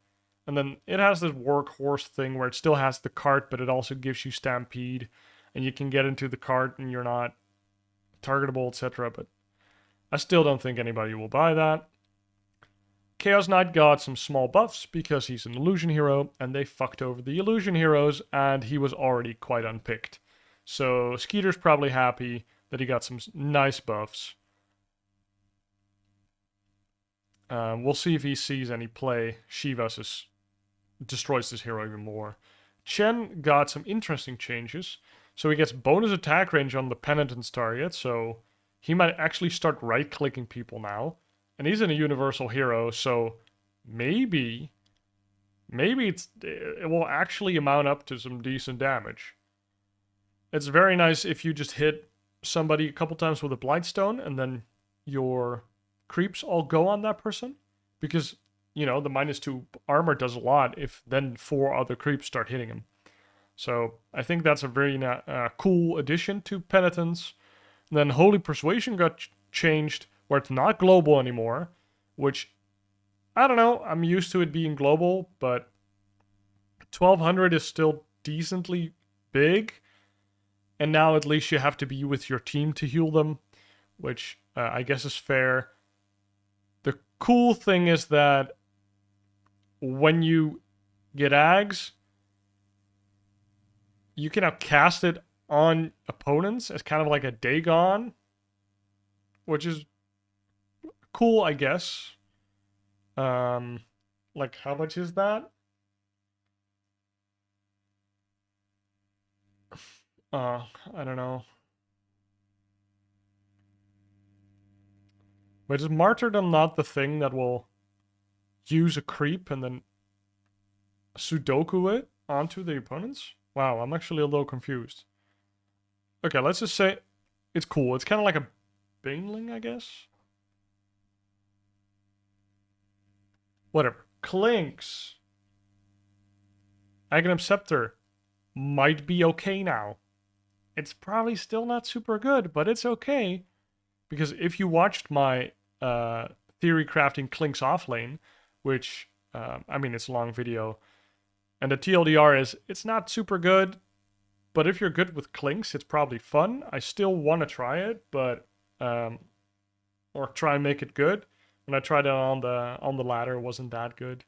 And then it has this workhorse thing where it still has the cart, but it also gives you stampede, and you can get into the cart and you're not targetable, etc. But I still don't think anybody will buy that. Chaos Knight got some small buffs because he's an illusion hero, and they fucked over the illusion heroes, and he was already quite unpicked. So Skeeter's probably happy that he got some nice buffs. We'll see if he sees any play. Shivas destroys this hero even more. Chen got some interesting changes. So he gets bonus attack range on the penitence target, so he might actually start right-clicking people now. And he's in a universal hero, so maybe it will actually amount up to some decent damage. It's very nice if you just hit somebody a couple times with a Blightstone, and then your creeps all go on that person. Because, you know, the -2 armor does a lot if then 4 other creeps start hitting him. So I think that's a very cool addition to Penitence. And then Holy Persuasion got changed, where it's not global anymore, which, I don't know, I'm used to it being global, but 1200 is still decently big, and now at least you have to be with your team to heal them, which I guess is fair. The cool thing is that when you get Ags, you can now cast it on opponents as kind of like a Dagon, which is cool, I guess. Like, how much is that? I don't know. But is Martyrdom not the thing that will use a creep and then Sudoku it onto the opponents? Wow, I'm actually a little confused. Okay, let's just say it's cool. It's kind of like a Baneling, I guess. Whatever. Clinks. Aghanim Scepter might be okay now. It's probably still not super good, but it's okay. Because if you watched my theory crafting Clinks offlane, which, I mean, it's a long video, and the TLDR is, it's not super good, but if you're good with Clinks, it's probably fun. I still want to try it, but, or try and make it good. When I tried it on the ladder, it wasn't that good.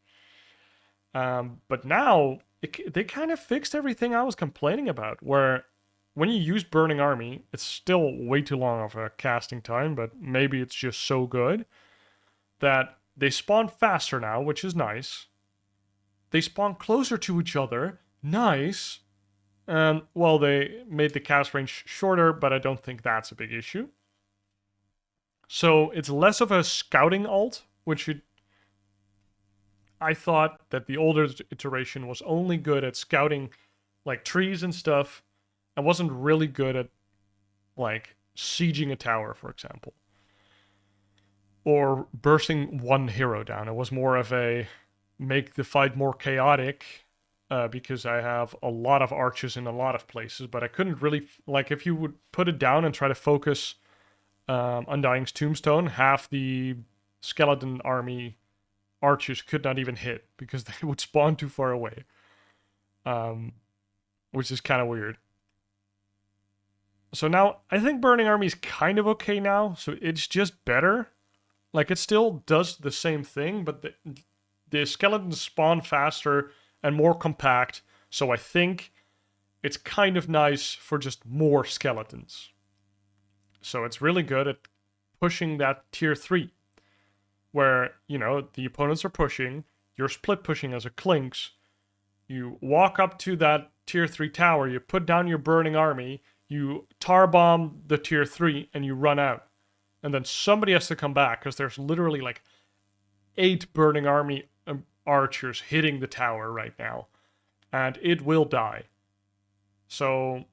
But now, they kind of fixed everything I was complaining about, where when you use Burning Army, it's still way too long of a casting time, but maybe it's just so good that they spawn faster now, which is nice. They spawn closer to each other, nice. And, well, they made the cast range shorter, but I don't think that's a big issue. So it's less of a scouting ult, I thought that the older iteration was only good at scouting like trees and stuff, and wasn't really good at like sieging a tower, for example, or bursting one hero down. It was more of a make the fight more chaotic, because I have a lot of archers in a lot of places, but I couldn't really like if you would put it down and try to focus Undying's Tombstone, half the skeleton army archers could not even hit because they would spawn too far away, which is kind of weird. So now I think Burning Army is kind of okay now, so it's just better. Like it still does the same thing, but the skeletons spawn faster and more compact, so I think it's kind of nice for just more skeletons. So it's really good at pushing that tier 3, where, you know, the opponents are pushing, you're split pushing as a Clinks, you walk up to that tier 3 tower, you put down your Burning Army, you tar bomb the tier 3, and you run out. And then somebody has to come back, because there's literally like 8 Burning Army archers hitting the tower right now, and it will die. So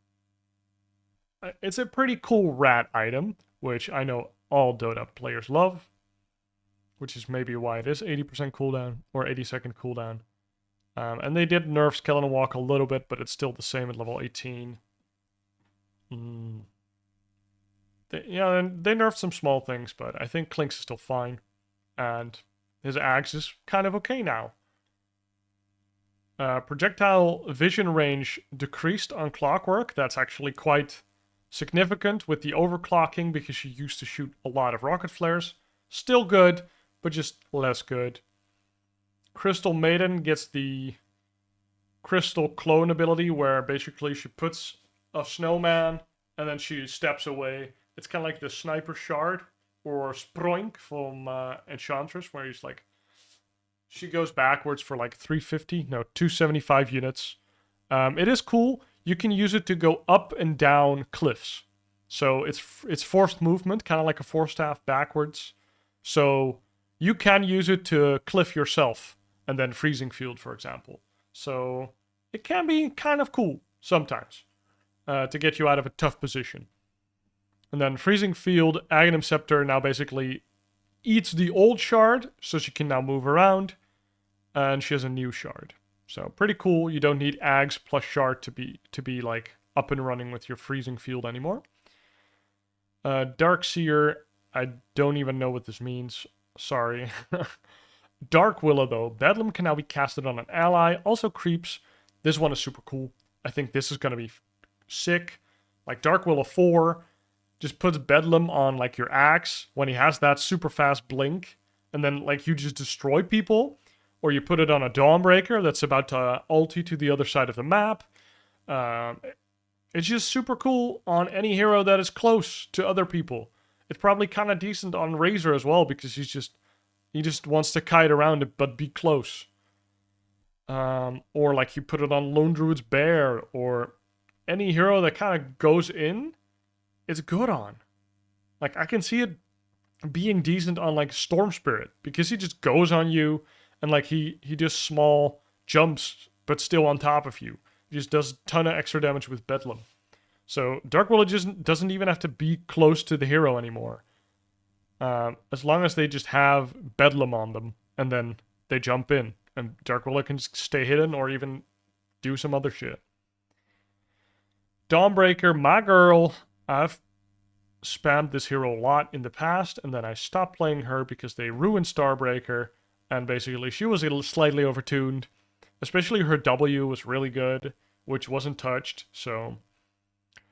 it's a pretty cool rat item, which I know all Dota players love, which is maybe why it is 80% cooldown or 80-second cooldown. And they did nerf Skeleton Walk a little bit, but it's still the same at level 18. They nerfed some small things, but I think Clinks is still fine. And his axe is kind of okay now. Projectile vision range decreased on Clockwork. That's actually quite significant with the overclocking because she used to shoot a lot of rocket flares. Still good, but just less good. Crystal Maiden gets the Crystal Clone ability where basically she puts a snowman and then she steps away. It's kind of like the Sniper Shard or Sproink from Enchantress, where he's like, she goes backwards for like 275 units. It is cool. You can use it to go up and down cliffs. So it's forced movement, kind of like a Force Staff backwards. So you can use it to cliff yourself and then Freezing Field, for example. So it can be kind of cool sometimes to get you out of a tough position. And then Freezing Field, Aghanim Scepter now basically eats the old shard, so she can now move around. And she has a new shard. So pretty cool. You don't need Ags plus shard to be like up and running with your Freezing Field anymore. Dark Seer, I don't even know what this means. Sorry. Dark Willow though. Bedlam can now be casted on an ally. Also creeps. This one is super cool. I think this is going to be sick. Like Dark Willow 4 just puts Bedlam on like your axe when he has that super fast blink. And then like you just destroy people. Or you put it on a Dawnbreaker that's about to ulti to the other side of the map. It's just super cool on any hero that is close to other people. It's probably kind of decent on Razor as well because he just wants to kite around it but be close. Or like you put it on Lone Druid's Bear or any hero that kind of goes in, it's good on. Like I can see it being decent on like Storm Spirit because he just goes on you. And like he does small jumps, but still on top of you. He just does a ton of extra damage with Bedlam. So Dark Willow just doesn't even have to be close to the hero anymore. As long as they just have Bedlam on them, and then they jump in. And Dark Willow can just stay hidden or even do some other shit. Dawnbreaker, my girl. I've spammed this hero a lot in the past, and then I stopped playing her because they ruined Starbreaker. And basically, she was slightly overtuned. Especially her W was really good, which wasn't touched. So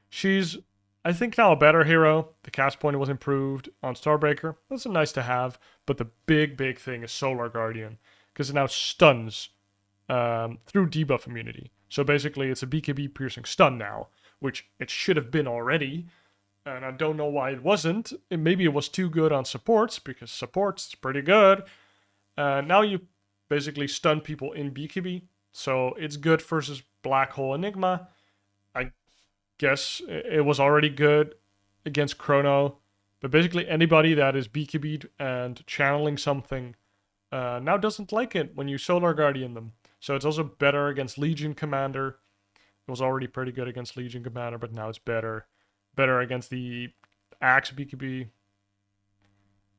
she's, I think, now a better hero. The cast point was improved on Starbreaker. That's nice to have. But the big thing is Solar Guardian. Because it now stuns through debuff immunity. So basically, it's a BKB piercing stun now. Which it should have been already. And I don't know why it wasn't. Maybe it was too good on supports. Because supports is pretty good. Now you basically stun people in BKB, so it's good versus Black Hole Enigma. I guess it was already good against Chrono, But basically anybody that is BKB'd and channeling something now doesn't like it when you Solar Guardian them. So it's also better against Legion Commander. It was already pretty good against Legion Commander, but now it's better. Better against the Axe BKB.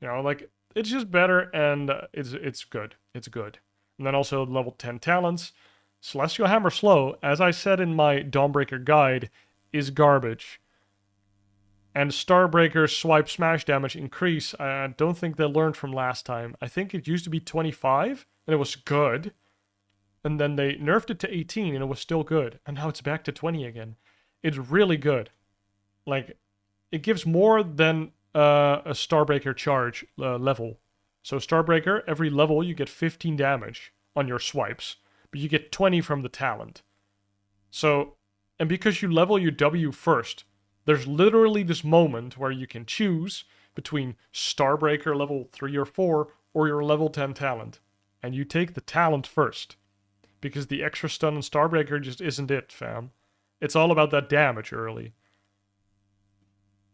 You know, like, it's just better, and it's good. It's good. And then also level 10 talents. Celestial Hammer Slow, as I said in my Dawnbreaker guide, is garbage. And Starbreaker swipe smash damage increase, I don't think they learned from last time. I think it used to be 25, and it was good. And then they nerfed it to 18, and it was still good. And now it's back to 20 again. It's really good. Like, it gives more than a Starbreaker charge level. So Starbreaker, every level you get 15 damage on your swipes, but you get 20 from the talent. So, and because you level your W first, there's literally this moment where you can choose between Starbreaker level 3 or 4 or your level 10 talent. And you take the talent first. Because the extra stun on Starbreaker just isn't it, fam. It's all about that damage early.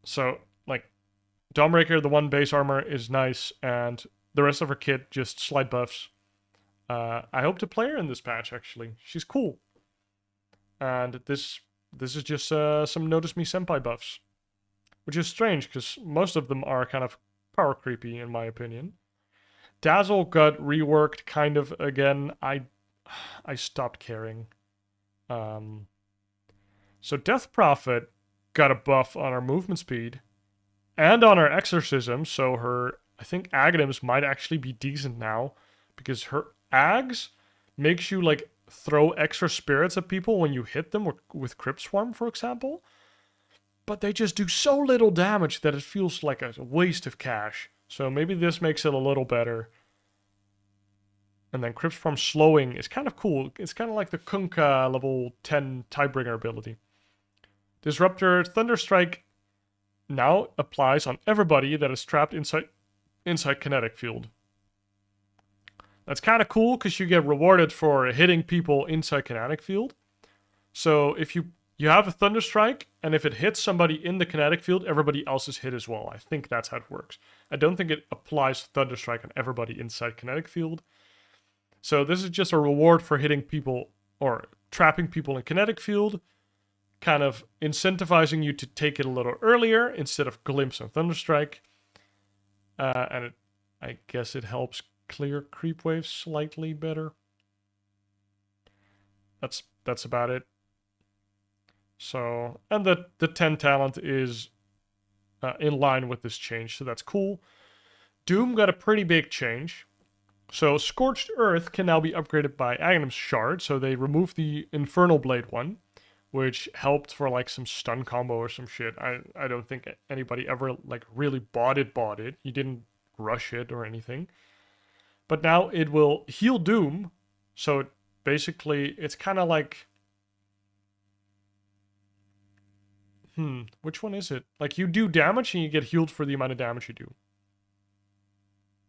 So, like, Dawnbreaker, the one base armor is nice, and the rest of her kit just slight buffs. I hope to play her in this patch, actually. She's cool. And this is just some Notice Me Senpai buffs. Which is strange, because most of them are kind of power creepy, in my opinion. Dazzle got reworked kind of again. I stopped caring. So Death Prophet got a buff on her movement speed and on her exorcism, so her, I think, Aghanim's might actually be decent now, because her Ags makes you, like, throw extra spirits at people when you hit them with Crypt Swarm, for example. But they just do so little damage that it feels like a waste of cash. So maybe this makes it a little better. And then Crypt Swarm slowing is kind of cool. It's kind of like the Kunkka level 10 Tidebringer ability. Disruptor Thunderstrike now applies on everybody that is trapped inside kinetic field. That's kind of cool because you get rewarded for hitting people inside kinetic field. So if you have a Thunderstrike, and if it hits somebody in the kinetic field, everybody else is hit as well. I think that's how it works. I don't think it applies Thunderstrike on everybody inside kinetic field. So this is just a reward for hitting people or trapping people in kinetic field, kind of incentivizing you to take it a little earlier instead of Glimpse and Thunderstrike. And I guess it helps clear creep waves slightly better. That's about it. So, and the 10 talent is in line with this change, so that's cool. Doom got a pretty big change. So Scorched Earth can now be upgraded by Aghanim's Shard, so they removed the Infernal Blade one, which helped for like some stun combo or some shit. I don't think anybody ever like really bought it. You didn't rush it or anything. But now it will heal Doom, so basically it's kind of like... which one is it? Like, you do damage and you get healed for the amount of damage you do.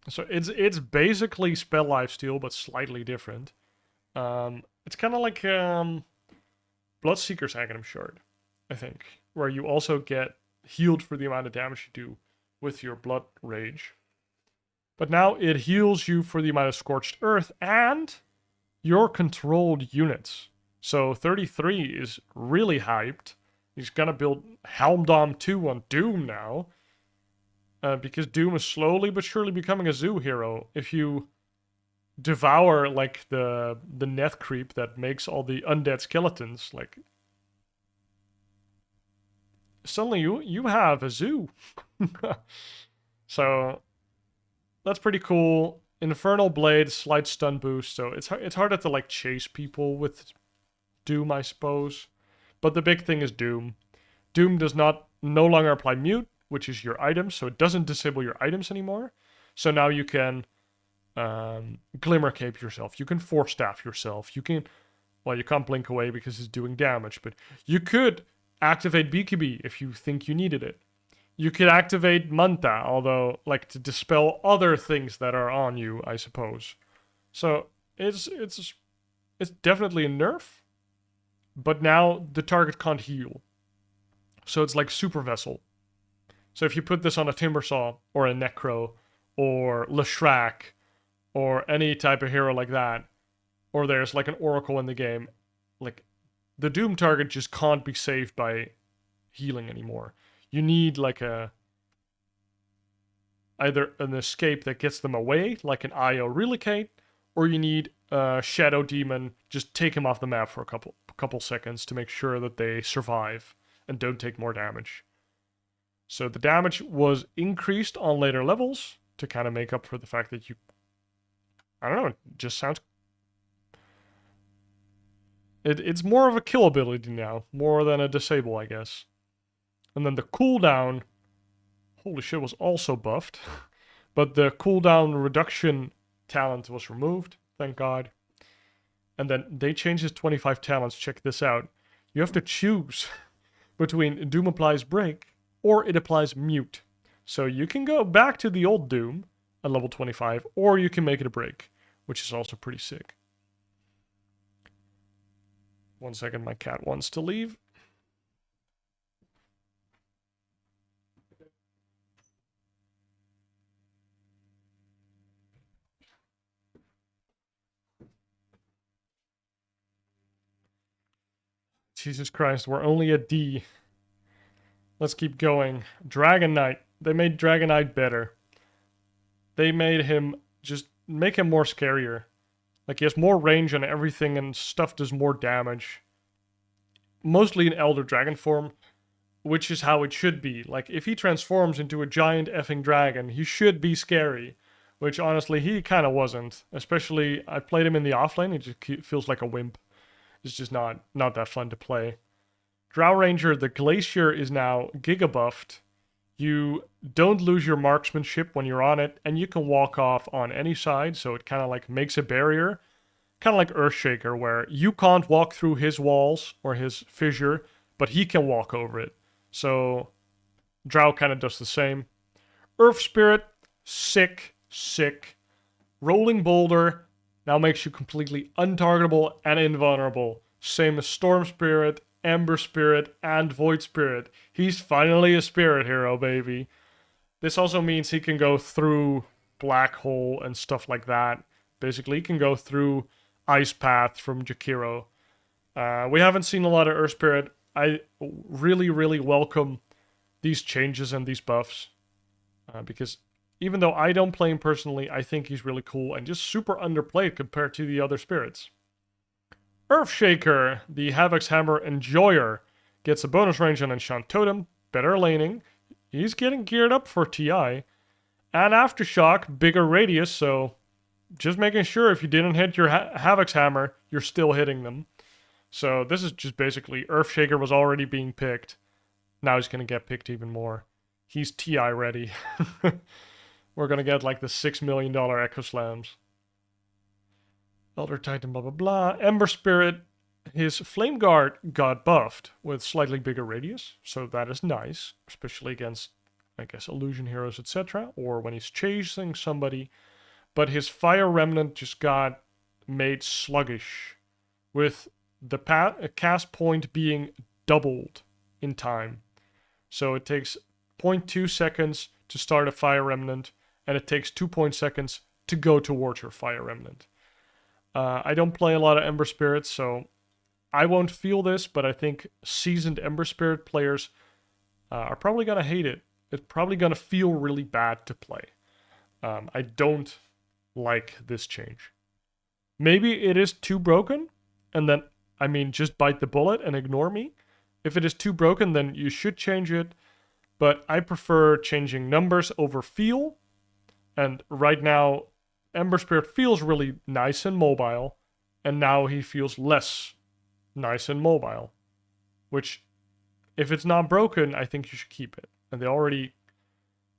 So it's basically Spell Lifesteal, but slightly different. It's kind of like Bloodseeker's Aghanim Shard, I think, where you also get healed for the amount of damage you do with your Blood Rage. But now it heals you for the amount of Scorched Earth and your controlled units. So 33 is really hyped. He's gonna build Helmdom 2 on Doom now. Because Doom is slowly but surely becoming a zoo hero. If you devour, like, the Neth creep that makes all the undead skeletons, like... suddenly you have a zoo. So, that's pretty cool. Infernal Blade, slight stun boost, so it's harder to, like, chase people with Doom, I suppose. But the big thing is Doom. Doom does no longer apply Mute, which is your items, so it doesn't disable your items anymore. So now you can Glimmer Cape yourself. You can Force Staff yourself. You can... well, you can't blink away because it's doing damage, but you could activate BKB if you think you needed it. You could activate Manta, although, like, to dispel other things that are on you, I suppose. So, it's definitely a nerf, but now the target can't heal. So it's like Super Vessel. So if you put this on a Timbersaw or a Necro or Leshrac or any type of hero like that, or there's like an Oracle in the game, like the Doom target just can't be saved by healing anymore. You need like either an escape that gets them away, like an IO Relocate, or you need a Shadow Demon, just take him off the map for a couple seconds to make sure that they survive and don't take more damage. So the damage was increased on later levels to kind of make up for the fact that I don't know, it just sounds... It's more of a kill ability now, more than a disable, I guess. And then the cooldown, holy shit, was also buffed. But the cooldown reduction talent was removed, thank God. And then they changed his 25 talents, check this out. You have to choose between Doom applies break or it applies mute. So you can go back to the old Doom at level 25, or you can make it a break, which is also pretty sick. 1 second, my cat wants to leave. Jesus Christ, we're only at D. Let's keep going. Dragon Knight. They made Dragon Knight better. They made him just make him more scarier. Like he has more range on everything and stuff does more damage. Mostly in Elder Dragon form, which is how it should be. Like if he transforms into a giant effing dragon, he should be scary. Which honestly he kind of wasn't. Especially I played him in the offlane, he just feels like a wimp. It's just not that fun to play. Drow Ranger, the Glacier is now Giga buffed. You don't lose your marksmanship when you're on it, and you can walk off on any side, so it kind of like makes a barrier. Kind of like Earthshaker, where you can't walk through his walls or his fissure, but he can walk over it. So Drow kind of does the same. Earth Spirit, sick. Rolling Boulder now makes you completely untargetable and invulnerable. Same as Storm Spirit, Ember Spirit, and Void Spirit. He's finally a spirit hero, baby. This also means he can go through Black Hole and stuff like that. Basically, he can go through Ice Path from Jakiro. We haven't seen a lot of Earth Spirit. I really welcome these changes and these buffs. Because even though I don't play him personally, I think he's really cool and just super underplayed compared to the other spirits. Earthshaker, the Havoc's Hammer Enjoyer, gets a bonus range on Enchant Totem, better laning. He's getting geared up for TI. And Aftershock, bigger radius, so just making sure if you didn't hit your Havoc's Hammer, you're still hitting them. So this is just basically Earthshaker was already being picked. Now he's going to get picked even more. He's TI ready. We're going to get like the $6 million Echo Slams. Elder Titan, blah, blah, blah. Ember Spirit, his Flame Guard got buffed with slightly bigger radius. So that is nice, especially against, I guess, illusion heroes, etc. Or when he's chasing somebody. But his Fire Remnant just got made sluggish, with the cast point being doubled in time. So it takes 0.2 seconds to start a Fire Remnant, and it takes 2 seconds to go towards your Fire Remnant. I don't play a lot of Ember Spirits, so I won't feel this, but I think seasoned Ember Spirit players are probably going to hate it. It's probably going to feel really bad to play. I don't like this change. Maybe it is too broken, and then, I mean, just bite the bullet and ignore me. If it is too broken, then you should change it, but I prefer changing numbers over feel, and right now, Ember Spirit feels really nice and mobile, and now he feels less nice and mobile, which, if it's not broken, I think you should keep it. And they already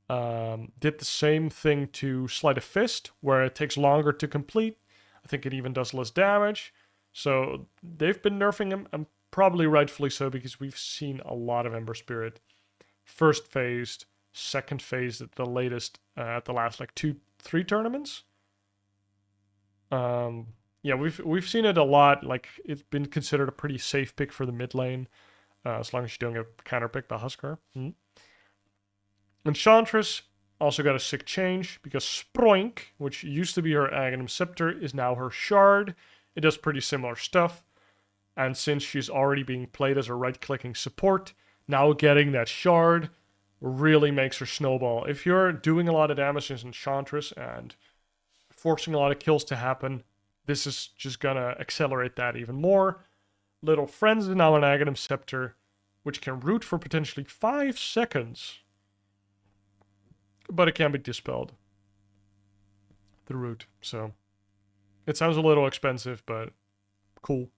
did the same thing to Sleight of Fist, where it takes longer to complete. I think it even does less damage. So they've been nerfing him, and probably rightfully so, because we've seen a lot of Ember Spirit. First phased, second phased at the latest, at the last like 2-3 tournaments. Yeah, we've seen it a lot. Like, it's been considered a pretty safe pick for the mid lane, as long as you don't get counterpicked by Huskar. Enchantress also got a sick change because Sproink, which used to be her Aghanim Scepter, is now her Shard. It does pretty similar stuff. And since she's already being played as a right-clicking support, now getting that Shard really makes her snowball. If you're doing a lot of damage as Enchantress and forcing a lot of kills to happen, this is just gonna accelerate that even more. Little Friends is now an Aghanim Scepter, which can root for potentially 5 seconds. But it can be dispelled. The root. So it sounds a little expensive, but cool.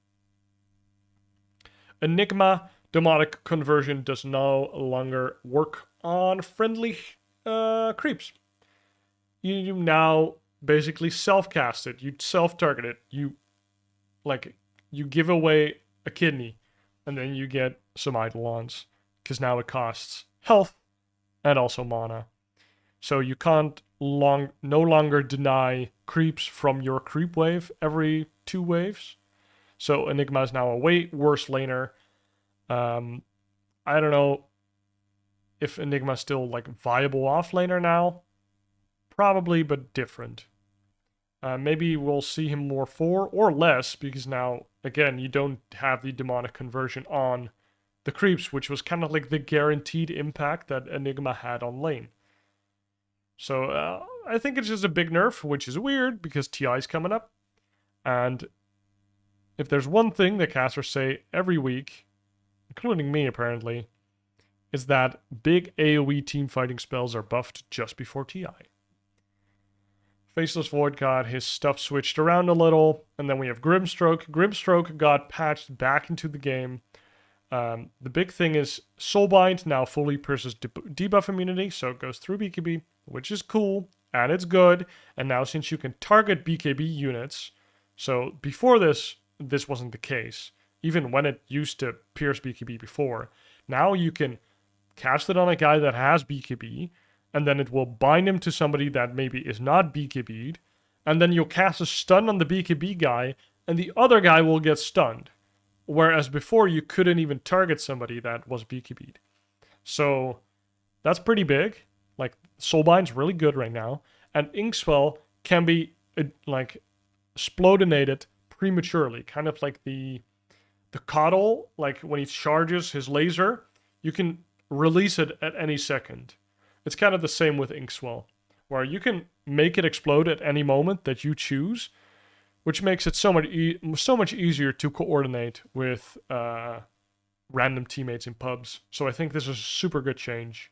Enigma demonic conversion does no longer work on friendly creeps. You now basically self-cast it. You self-target it. You give away a kidney, and then you get some Eidolons, because now it costs health and also mana. So you can't no longer deny creeps from your creep wave every 2 waves. So Enigma is now a way worse laner. I don't know if Enigma is still viable off laner now. Probably, but different. Maybe we'll see him more 4 or less, because now, again, you don't have the demonic conversion on the creeps, which was kind of like the guaranteed impact that Enigma had on lane. So I think it's just a big nerf, which is weird because TI is coming up. And if there's one thing that casters say every week, including me apparently, is that big AoE team fighting spells are buffed just before TI. Faceless Void got his stuff switched around a little, and then we have Grimstroke. Grimstroke got patched back into the game. The big thing is Soulbind now fully pierces debuff immunity, so it goes through BKB, which is cool, and it's good. And now since you can target BKB units, so before this wasn't the case, even when it used to pierce BKB before, now you can cast it on a guy that has BKB, and then it will bind him to somebody that maybe is not BKB'd, and then you'll cast a stun on the BKB guy, and the other guy will get stunned. Whereas before, you couldn't even target somebody that was BKB'd. So that's pretty big. Soulbind's really good right now. And Inkswell can be, splodinated prematurely. Kind of like the Coddle, when he charges his laser, you can release it at any second. It's kind of the same with Inkswell, where you can make it explode at any moment that you choose, which makes it so much easier to coordinate with random teammates in pubs. So I think this is a super good change.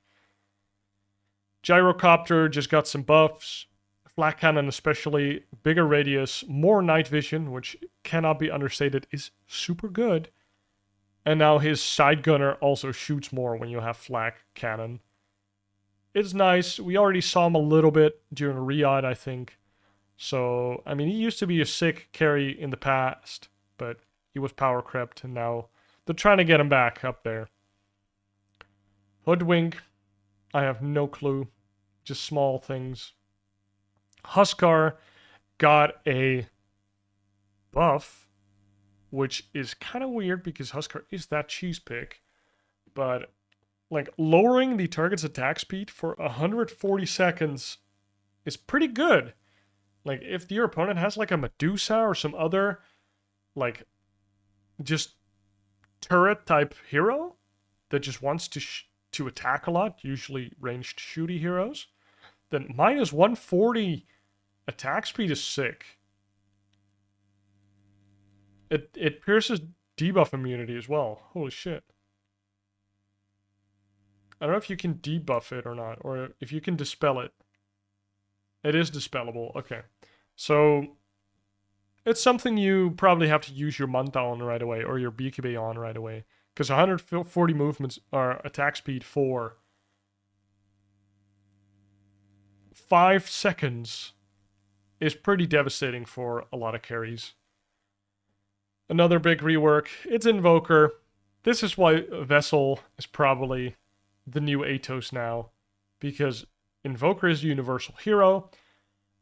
Gyrocopter just got some buffs. Flak Cannon especially, bigger radius, more night vision, which cannot be understated, is super good. And now his side gunner also shoots more when you have Flak Cannon. It's nice. We already saw him a little bit during Riyadh, I think. So, he used to be a sick carry in the past, but he was power crept, and now they're trying to get him back up there. Hoodwink, I have no clue. Just small things. Huskar got a buff, which is kind of weird because Huskar is that cheese pick, but lowering the target's attack speed for 140 seconds is pretty good. If your opponent has a Medusa or some other just turret type hero that just wants to attack a lot, usually ranged shooty heroes, then minus 140 attack speed is sick. It pierces debuff immunity as well. Holy shit. I don't know if you can debuff it or not, or if you can dispel it. It is dispellable. Okay. So it's something you probably have to use your Manta on right away, or your BKB on right away. Because 140 movements are attack speed for 5 seconds is pretty devastating for a lot of carries. Another big rework, it's Invoker. This is why Vessel is probably the new Atos now, because Invoker is a universal hero,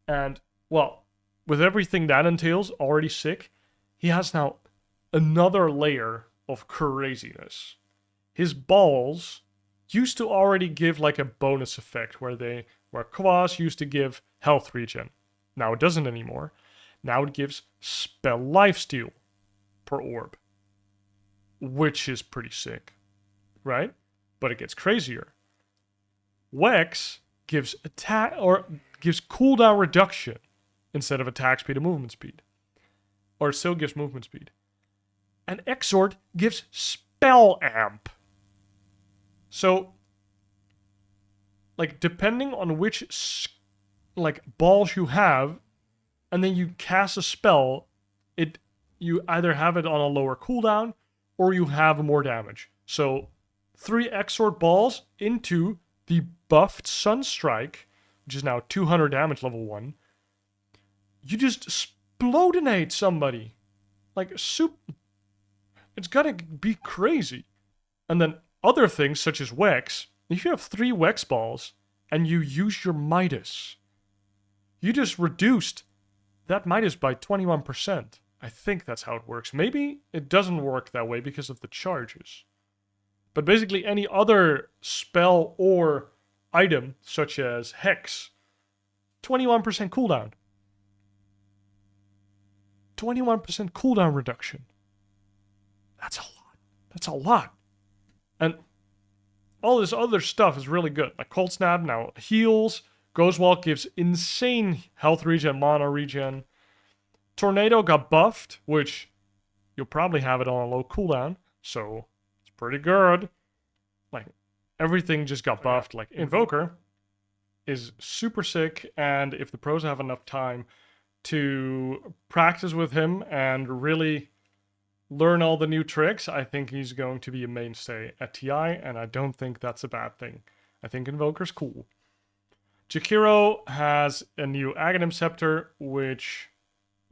and, well, with everything that entails, already sick, he has now another layer of craziness. His balls used to already give like a bonus effect where Quas used to give health regen. Now it doesn't anymore. Now it gives spell lifesteal per orb, which is pretty sick, right? But it gets crazier. Wex gives attack or gives cooldown reduction instead of attack speed and movement speed. Or it still gives movement speed. And Exort gives spell amp. So, like, depending on which like balls you have, and then you cast a spell, you either have it on a lower cooldown or you have more damage. So 3 Exort balls into the buffed Sunstrike, which is now 200 damage level 1. You just explodinate somebody. Like, it's gonna be crazy. And then other things such as Wex, if you have 3 Wex balls and you use your Midas, you just reduced that Midas by 21%. I think that's how it works. Maybe it doesn't work that way because of the charges. But basically any other spell or item, such as Hex, 21% cooldown. 21% cooldown reduction. That's a lot. That's a lot. And all this other stuff is really good. Like Cold Snap now heals. Ghostwalk gives insane health regen, mana regen. Tornado got buffed, which you'll probably have it on a low cooldown, so it's pretty good. Like, everything just got buffed. Like, Invoker is super sick, and if the pros have enough time to practice with him and really learn all the new tricks, I think he's going to be a mainstay at TI, and I don't think that's a bad thing. I think Invoker's cool. Jakiro has a new Aghanim Scepter, which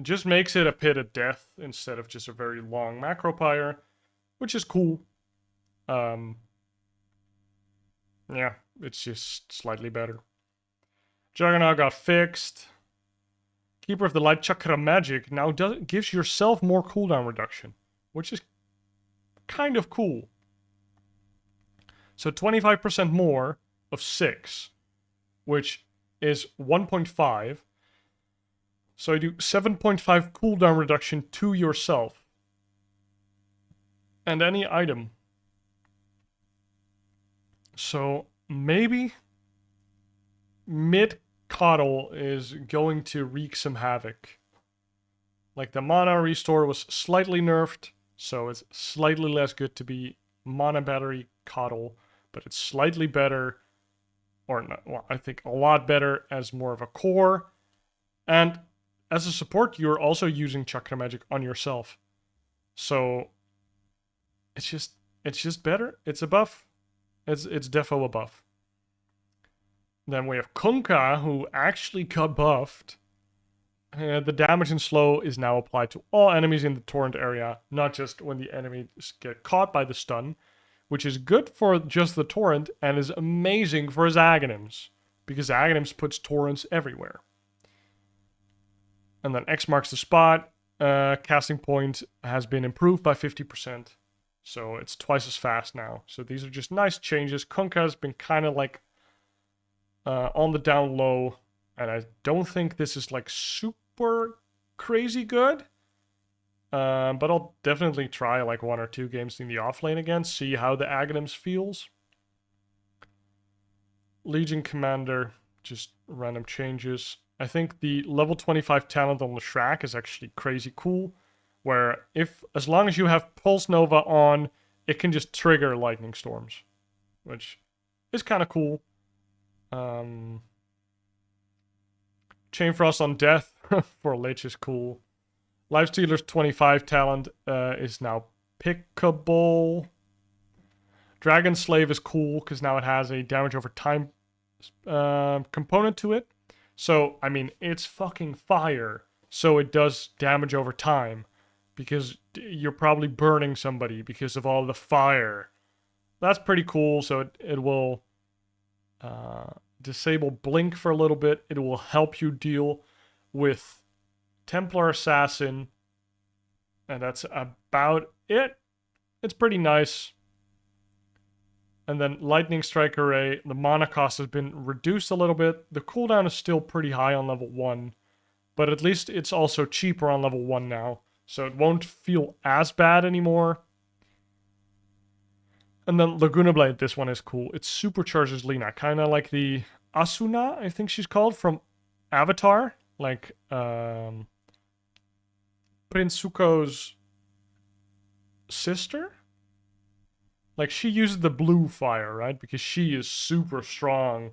just makes it a pit of death instead of just a very long macro pyre, which is cool. Yeah, it's just slightly better. Juggernaut got fixed. Keeper of the Light Chakra Magic now gives yourself more cooldown reduction, which is kind of cool. So 25% more of 6, which is 1.5. So I do 7.5 cooldown reduction to yourself. And any item. So maybe mid Coddle is going to wreak some havoc. Like the mana restore was slightly nerfed, so it's slightly less good to be mana battery Coddle, but it's slightly better, or not, well, I think a lot better as more of a core. And as a support, you're also using Chakra Magic on yourself. So it's just better. It's a buff. It's defo a buff. Then we have Kunkka, who actually got buffed. The damage and slow is now applied to all enemies in the torrent area, not just when the enemies get caught by the stun, which is good for just the torrent and is amazing for his Aghanims, because Aghanims puts torrents everywhere. And then X marks the spot. Casting point has been improved by 50%. So it's twice as fast now. So these are just nice changes. Kunkka has been kind of like on the down low. And I don't think this is like super crazy good. But I'll definitely try like 1 or 2 games in the offlane again. See how the Aghanims feels. Legion Commander, just random changes. I think the level 25 talent on the Shrak is actually crazy cool, where as long as you have Pulse Nova on, it can just trigger lightning storms, which is kind of cool. Chain Frost on Death for Lich is cool. Lifestealer's 25 talent is now pickable. Dragon Slave is cool because now it has a damage over time component to it. So, I mean, it's fucking fire. So it does damage over time. Because you're probably burning somebody because of all the fire. That's pretty cool. So it will disable Blink for a little bit. It will help you deal with Templar Assassin. And that's about it. It's pretty nice. And then Lightning Strike Array, the mana cost has been reduced a little bit. The cooldown is still pretty high on level 1, but at least it's also cheaper on level 1 now, so it won't feel as bad anymore. And then Laguna Blade, this one is cool. It supercharges Lina, kind of like the Asuna, I think she's called, from Avatar. Like, Prince Zuko's sister? Like, she uses the blue fire, right? Because she is super strong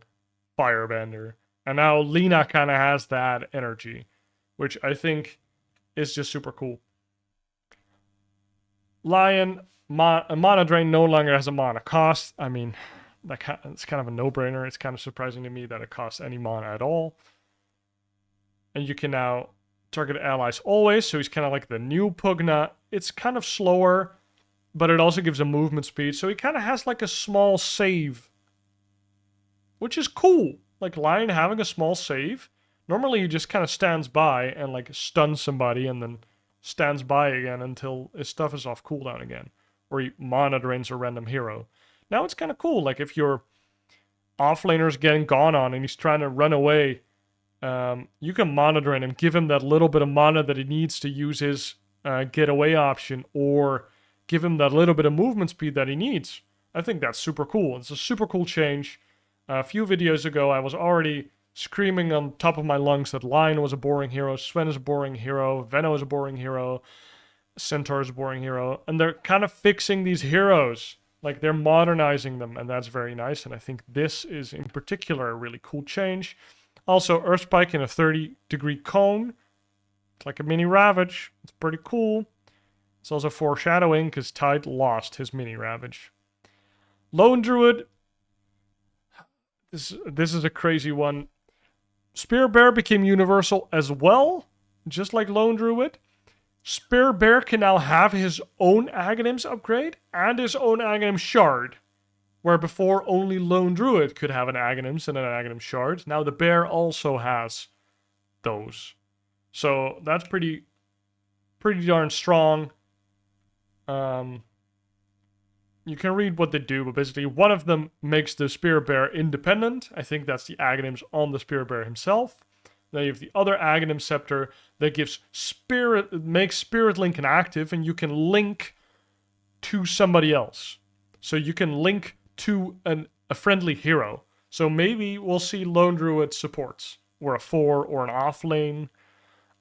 firebender. And now Lina kind of has that energy, which I think is just super cool. Lion, a mana drain no longer has a mana cost. I mean, it's kind of a no-brainer. It's kind of surprising to me that it costs any mana at all. And you can now target allies always, so he's kind of like the new Pugna. It's kind of slower, but it also gives a movement speed, so he kind of has like a small save, which is cool. Like Lion having a small save. Normally he just kind of stands by and like stuns somebody and then stands by again until his stuff is off cooldown again, or he mana drains a random hero. Now it's kind of cool, like if your offlaner's getting gone on and he's trying to run away, you can mana drain him, give him that little bit of mana that he needs to use his getaway option, or give him that little bit of movement speed that he needs. I think that's super cool. It's a super cool change. A few videos ago, I was already screaming on top of my lungs that Lion was a boring hero, Sven is a boring hero, Venno is a boring hero, Centaur is a boring hero, and they're kind of fixing these heroes. Like, they're modernizing them, and that's very nice, and I think this is, in particular, a really cool change. Also, Earth Spike in a 30-degree cone. It's like a mini Ravage. It's pretty cool. It's also foreshadowing, because Tide lost his mini Ravage. Lone Druid. This is a crazy one. Spear Bear became universal as well, just like Lone Druid. Spear Bear can now have his own Aghanims upgrade and his own Aghanim Shard, where before only Lone Druid could have an Aghanims and an Aghanim Shard. Now the Bear also has those. So that's pretty darn strong. You can read what they do, but basically one of them makes the Spear Bear independent. I think that's the Aghanims on the Spear Bear himself. Then you have the other Aghanim Scepter that makes Spirit Link inactive, and you can link to somebody else. So you can link to a friendly hero. So maybe we'll see Lone Druid supports, or a 4 or an off lane.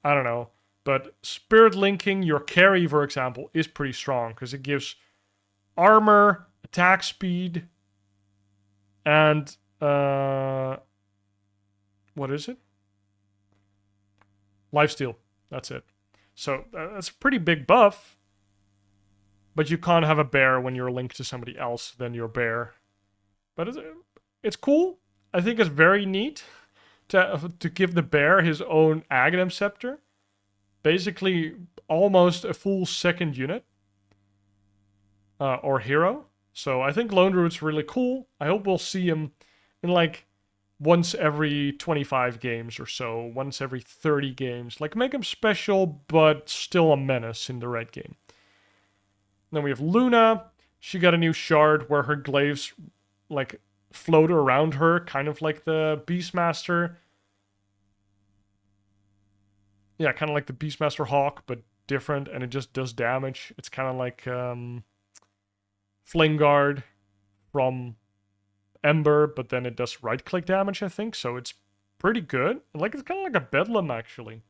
I don't know. But Spirit Linking your carry, for example, is pretty strong, because it gives armor, attack speed, and what is it? Lifesteal. That's it. So that's a pretty big buff, but you can't have a bear when you're linked to somebody else than your bear. But it's cool. I think it's very neat to give the bear his own Aghanim Scepter. Basically, almost a full second unit. Or hero. So I think Lone Druid's really cool. I hope we'll see him in like once every 25 games or so. Once every 30 games. Like, make him special, but still a menace in the right game. Then we have Luna. She got a new shard where her glaives like float around her, kind of like the Beastmaster. Yeah, kind of like the Beastmaster Hawk, but different, and it just does damage. It's kind of like Flame Guard from Ember, but then it does right-click damage, I think, so it's pretty good. Like, it's kind of like a Bedlam, actually.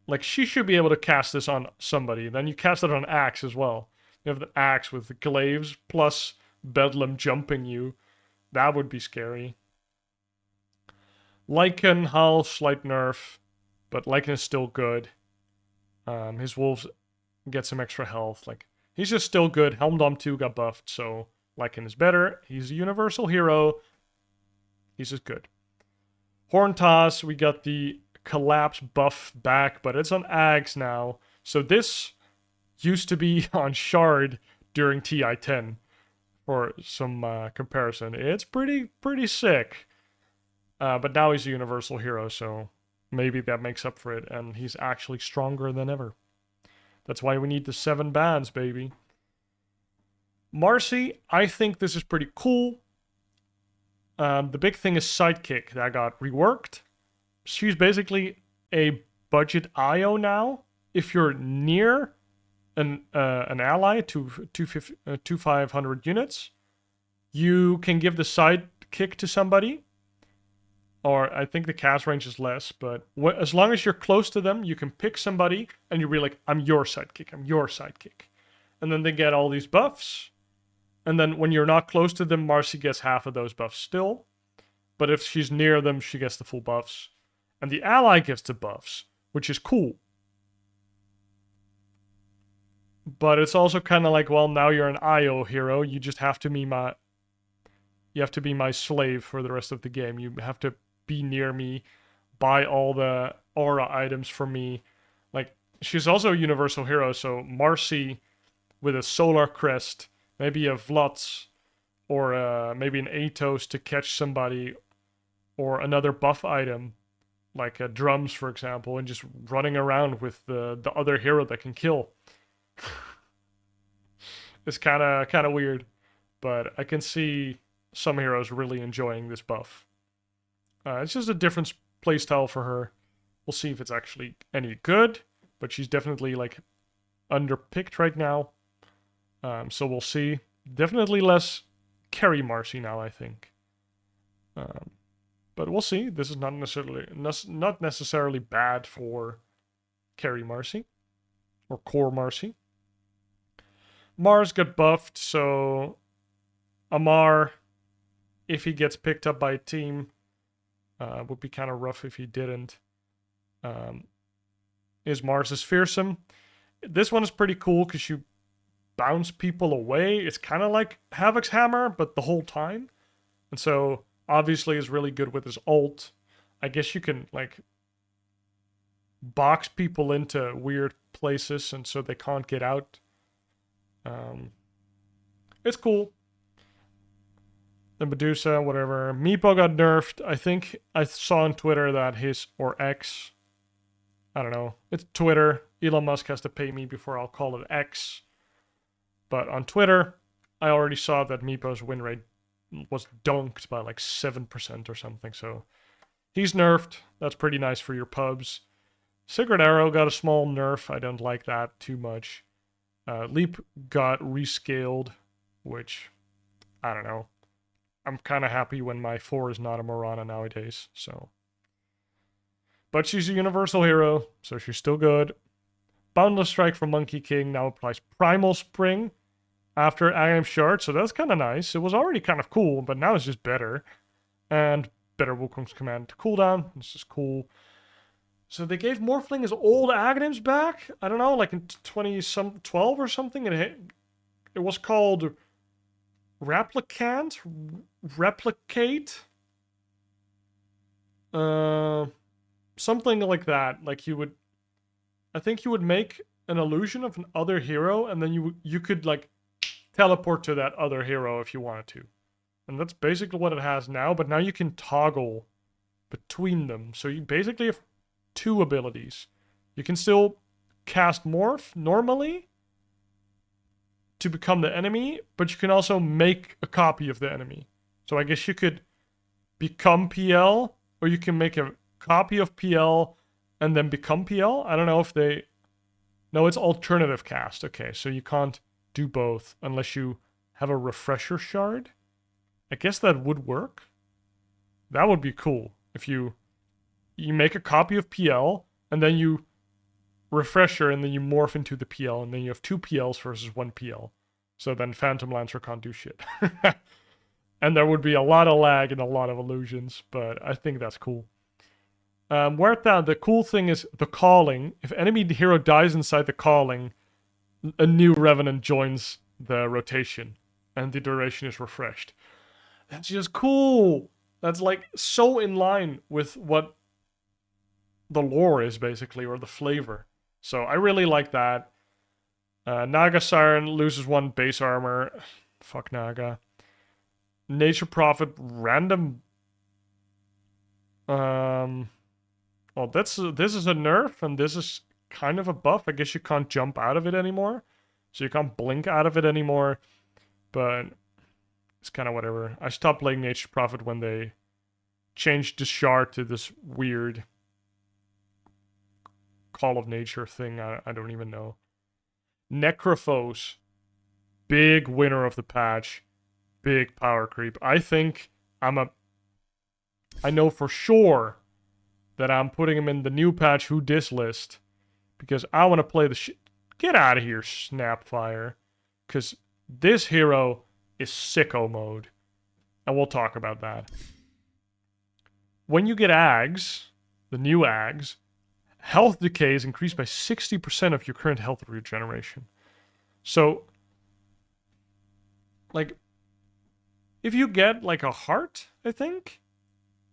Like, she should be able to cast this on somebody. Then you cast it on Axe as well. You have the Axe with the glaives plus Bedlam jumping you. That would be scary. Lycan, Hull, slight nerf, but Lycan is still good. His wolves get some extra health. Like, he's just still good. Helmdom 2 got buffed, so Lycan is better. He's a universal hero. He's just good. Horntoss, we got the collapse buff back, but it's on Ags now. So this used to be on Shard during TI-10 for some comparison. It's pretty sick. But now he's a universal hero, so maybe that makes up for it, and he's actually stronger than ever. That's why we need the 7 bans, baby. Marcy, I think this is pretty cool. The big thing is Sidekick that got reworked. She's basically a budget IO now. If you're near an ally to 500 units, you can give the sidekick to somebody. Or I think the cast range is less, but as long as you're close to them, you can pick somebody and you'll be like, I'm your sidekick, I'm your sidekick. And then they get all these buffs. And then when you're not close to them, Marcy gets half of those buffs still. But if she's near them, she gets the full buffs. And the ally gets the buffs, which is cool. But it's also kind of like, well, now you're an IO hero. You just have to be my slave for the rest of the game. You have to be near me, buy all the aura items for me. Like, she's also a universal hero, so Marcy with a solar crest, maybe a Vlots, or maybe an Atos to catch somebody, or another buff item, like drums, for example, and just running around with the other hero that can kill. It's kind of weird, but I can see some heroes really enjoying this buff. It's just a different playstyle for her. We'll see if it's actually any good, but she's definitely like underpicked right now. So we'll see. Definitely less carry Marcy now, I think. But we'll see. This is not necessarily bad for carry Marcy or core Marcy. Mars got buffed, so Amar, if he gets picked up by a team, would be kind of rough if he didn't. Mars is fearsome. This one is pretty cool because you bounce people away. It's kind of like Havoc's hammer, but the whole time. And so, obviously, is really good with his ult. I guess you can, like, box people into weird places, and so they can't get out. It's cool. The Medusa, whatever. Meepo got nerfed. I think I saw on Twitter that or X, I don't know. It's Twitter. Elon Musk has to pay me before I'll call it X. But on Twitter, I already saw that Meepo's win rate was dunked by like 7% or something. So he's nerfed. That's pretty nice for your pubs. Sacred Arrow got a small nerf. I don't like that too much. Leap got rescaled, which, I don't know. I'm kind of happy when my 4 is not a Morana nowadays, so. But she's a universal hero, so she's still good. Boundless Strike from Monkey King now applies Primal Spring after Aghanim Shard, so that's kind of nice. It was already kind of cool, but now it's just better. And better Wukong's Command cooldown. This is cool. So they gave Morphling his old Aghanims back? I don't know, like in 2012 or something? It was called Replicate? Something like that. Like I think you would make an illusion of an other hero, and then you could like teleport to that other hero if you wanted to. And that's basically what it has now, but now you can toggle between them. So you basically have 2 abilities. You can still cast Morph normally to become the enemy, but you can also make a copy of the enemy. So I guess you could become PL, or you can make a copy of PL and then become PL. I don't know if they... No, it's alternative cast. Okay, so you can't do both unless you have a refresher shard. I guess that would work. That would be cool. If you make a copy of PL, and then you refresher, and then you morph into the PL, and then you have 2 PLs versus 1 PL. So then Phantom Lancer can't do shit. And there would be a lot of lag and a lot of illusions, but I think that's cool. Huerta, the cool thing is the calling. If enemy hero dies inside the calling, a new Revenant joins the rotation, and the duration is refreshed. That's just cool. That's like so in line with what the lore is basically, or the flavor. So I really like that. Naga Siren loses 1 base armor. Fuck Naga. Nature Prophet random. Well, this is a nerf, and this is kind of a buff. I guess you can't jump out of it anymore, so you can't blink out of it anymore. but it's kind of whatever. I stopped playing Nature's Prophet when they changed the shard to this weird Call of Nature thing. I don't even know. Necrophos, big winner of the patch, big power creep. I think I know for sure that I'm putting him in the new patch Who Dis list because I want to play the shit. Get out of here, Snapfire. Because this hero is sicko mode. And we'll talk about that. When you get Ags, the new Ags, health decay is increased by 60% of your current health regeneration. So, like, if you get, like, a heart, I think,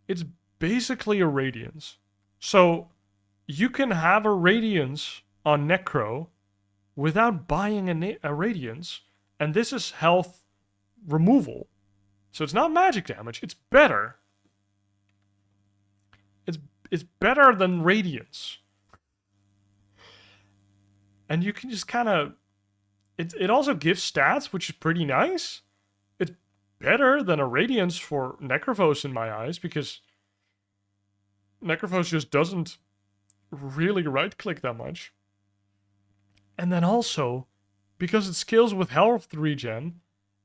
it's basically a radiance. So, you can have a radiance on Necro without buying a radiance, and this is health removal. So it's not magic damage, it's better. It's better than radiance. And you can just kind of... It also gives stats, which is pretty nice. It's better than a radiance for Necrophos in my eyes, because Necrophos just doesn't really right-click that much. And then also, because it scales with health regen,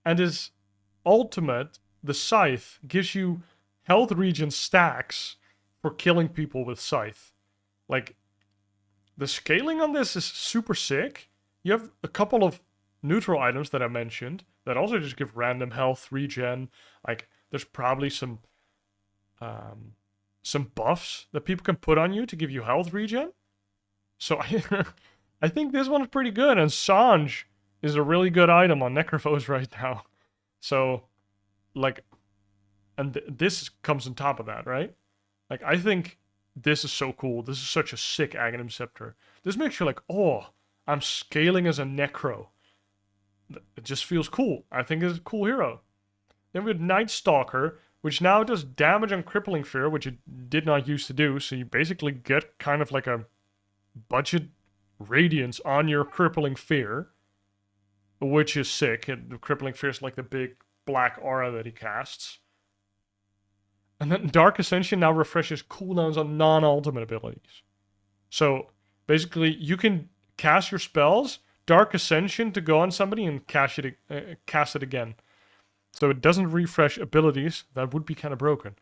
and his ultimate, the Scythe, gives you health regen stacks for killing people with Scythe. Like, the scaling on this is super sick. You have a couple of neutral items that I mentioned that also just give random health regen. Like, there's probably some buffs that people can put on you to give you health regen. So I think this one's pretty good, and Sange is a really good item on Necrophos right now. So, like, and this comes on top of that, right? Like, I think this is so cool. This is such a sick Aghanim Scepter. This makes you like, oh, I'm scaling as a Necro. It just feels cool. I think it's a cool hero. Then we have Night Stalker, which now does damage on Crippling Fear, which it did not used to do. So you basically get kind of like a budget radiance on your Crippling Fear, which is sick. The Crippling Fear is like the big black aura that he casts. And then Dark Ascension now refreshes cooldowns on non-ultimate abilities. So basically, you can cast your spells, Dark Ascension to go on somebody, and cast it again. So it doesn't refresh abilities. That would be kind of broken.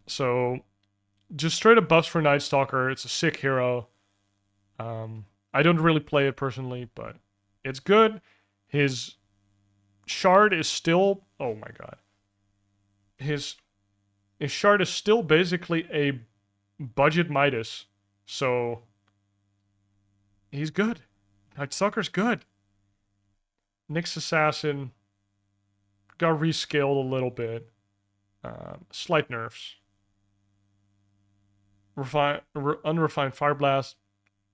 So just straight up buffs for Night Stalker. It's a sick hero. I don't really play it personally, but it's good. His shard is still... Oh my god. His shard is still basically a budget Midas. So he's good. Night Stalker's good. Nyx Assassin got rescaled a little bit. Slight nerfs. Unrefined Fire Blast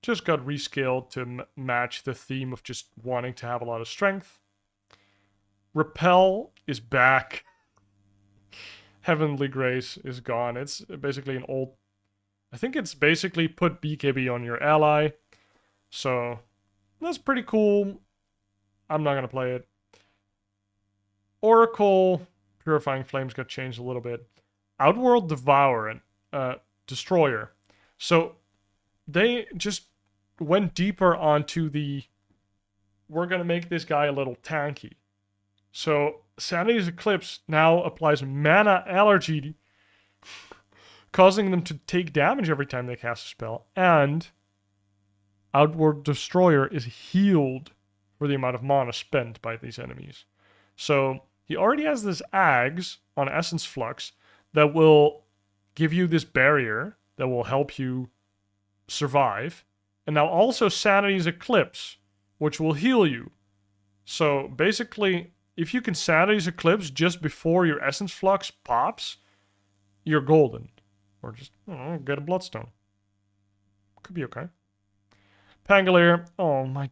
just got rescaled to match the theme of just wanting to have a lot of strength. Repel is back. Heavenly Grace is gone. It's basically an old... I think it's basically put BKB on your ally. So that's pretty cool. I'm not going to play it. Oracle Purifying Flames got changed a little bit. Outworld Devourer and Destroyer. So they just went deeper onto the... We're going to make this guy a little tanky. So Sanity's Eclipse now applies mana allergy, causing them to take damage every time they cast a spell. And Outward Destroyer is healed for the amount of mana spent by these enemies. So he already has this Ags on Essence Flux that will give you this barrier that will help you survive. And now also Sanity's Eclipse, which will heal you. So basically, if you can Sanity's Eclipse just before your Essence Flux pops, you're golden. Or just, I don't know, get a Bloodstone. Could be okay. Pangolier, oh my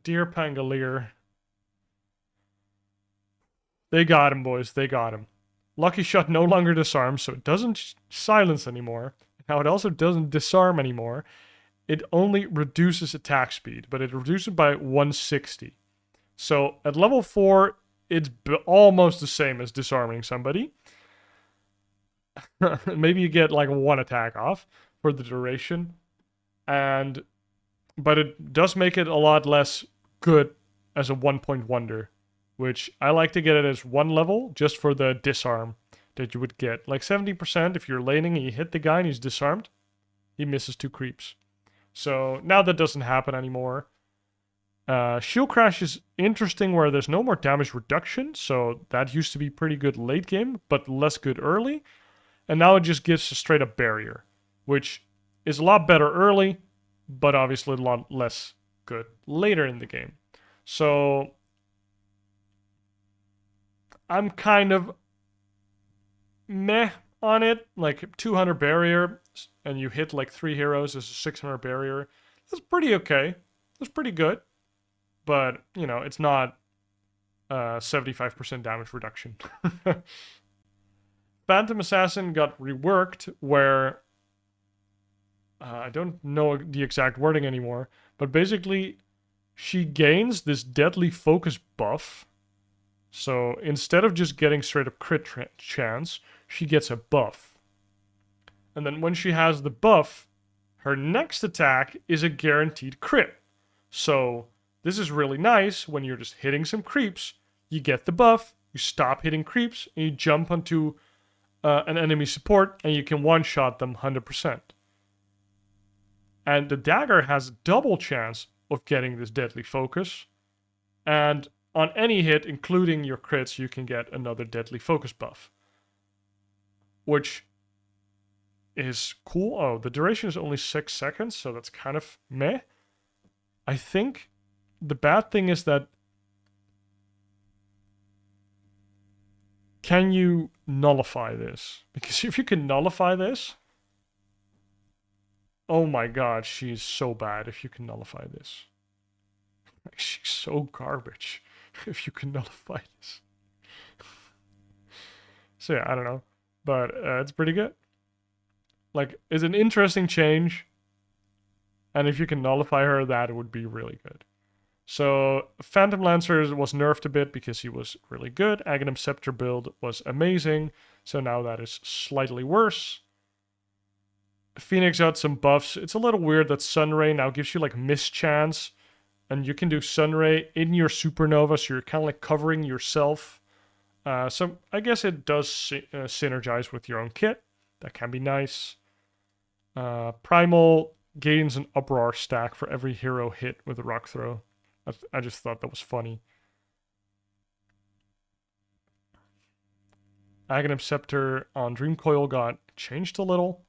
dear Pangolier. They got him, boys, they got him. Lucky Shot no longer disarms, so it doesn't silence anymore. Now it also doesn't disarm anymore. it only reduces attack speed, but it reduces it by 160. So at level 4, it's almost the same as disarming somebody. Maybe you get like 1 attack off for the duration. But it does make it a lot less good as a 1-point wonder, which I like to get it as 1 level just for the disarm that you would get. Like 70% if you're laning and you hit the guy and he's disarmed, he misses 2 creeps. So now that doesn't happen anymore. Shield Crash is interesting where there's no more damage reduction, so that used to be pretty good late game, but less good early. And now it just gives a straight up barrier, which is a lot better early, but obviously a lot less good later in the game. So I'm kind of meh on it. Like 200 barrier, and you hit like 3 heroes as a 600 barrier. That's pretty okay. That's pretty good. But, you know, it's not 75% damage reduction. Phantom Assassin got reworked where I don't know the exact wording anymore, but basically she gains this deadly focus buff. So instead of just getting straight up crit chance, she gets a buff. And then when she has the buff, her next attack is a guaranteed crit. So this is really nice when you're just hitting some creeps. You get the buff, you stop hitting creeps, and you jump onto an enemy support, and you can one-shot them 100%. And the dagger has a double chance of getting this deadly focus. And on any hit, including your crits, you can get another deadly focus buff. Which is cool. Oh, the duration is only 6 seconds, so that's kind of meh. I think the bad thing is that can you nullify this? Because if you can nullify this, oh my god, she's so bad if you can nullify this. Like, she's so garbage if you can nullify this. So yeah, I don't know. But it's pretty good. Like, it's an interesting change. And if you can nullify her, that would be really good. So Phantom Lancer was nerfed a bit because he was really good. Aghanim Scepter build was amazing. So now that is slightly worse. Phoenix got some buffs. It's a little weird that Sunray now gives you like mischance. And you can do Sunray in your supernova. So you're kind of like covering yourself. So I guess it does synergize with your own kit. That can be nice. Primal gains an uproar stack for every hero hit with a rock throw. I just thought that was funny. Aghanim Scepter on Dream Coil got changed a little.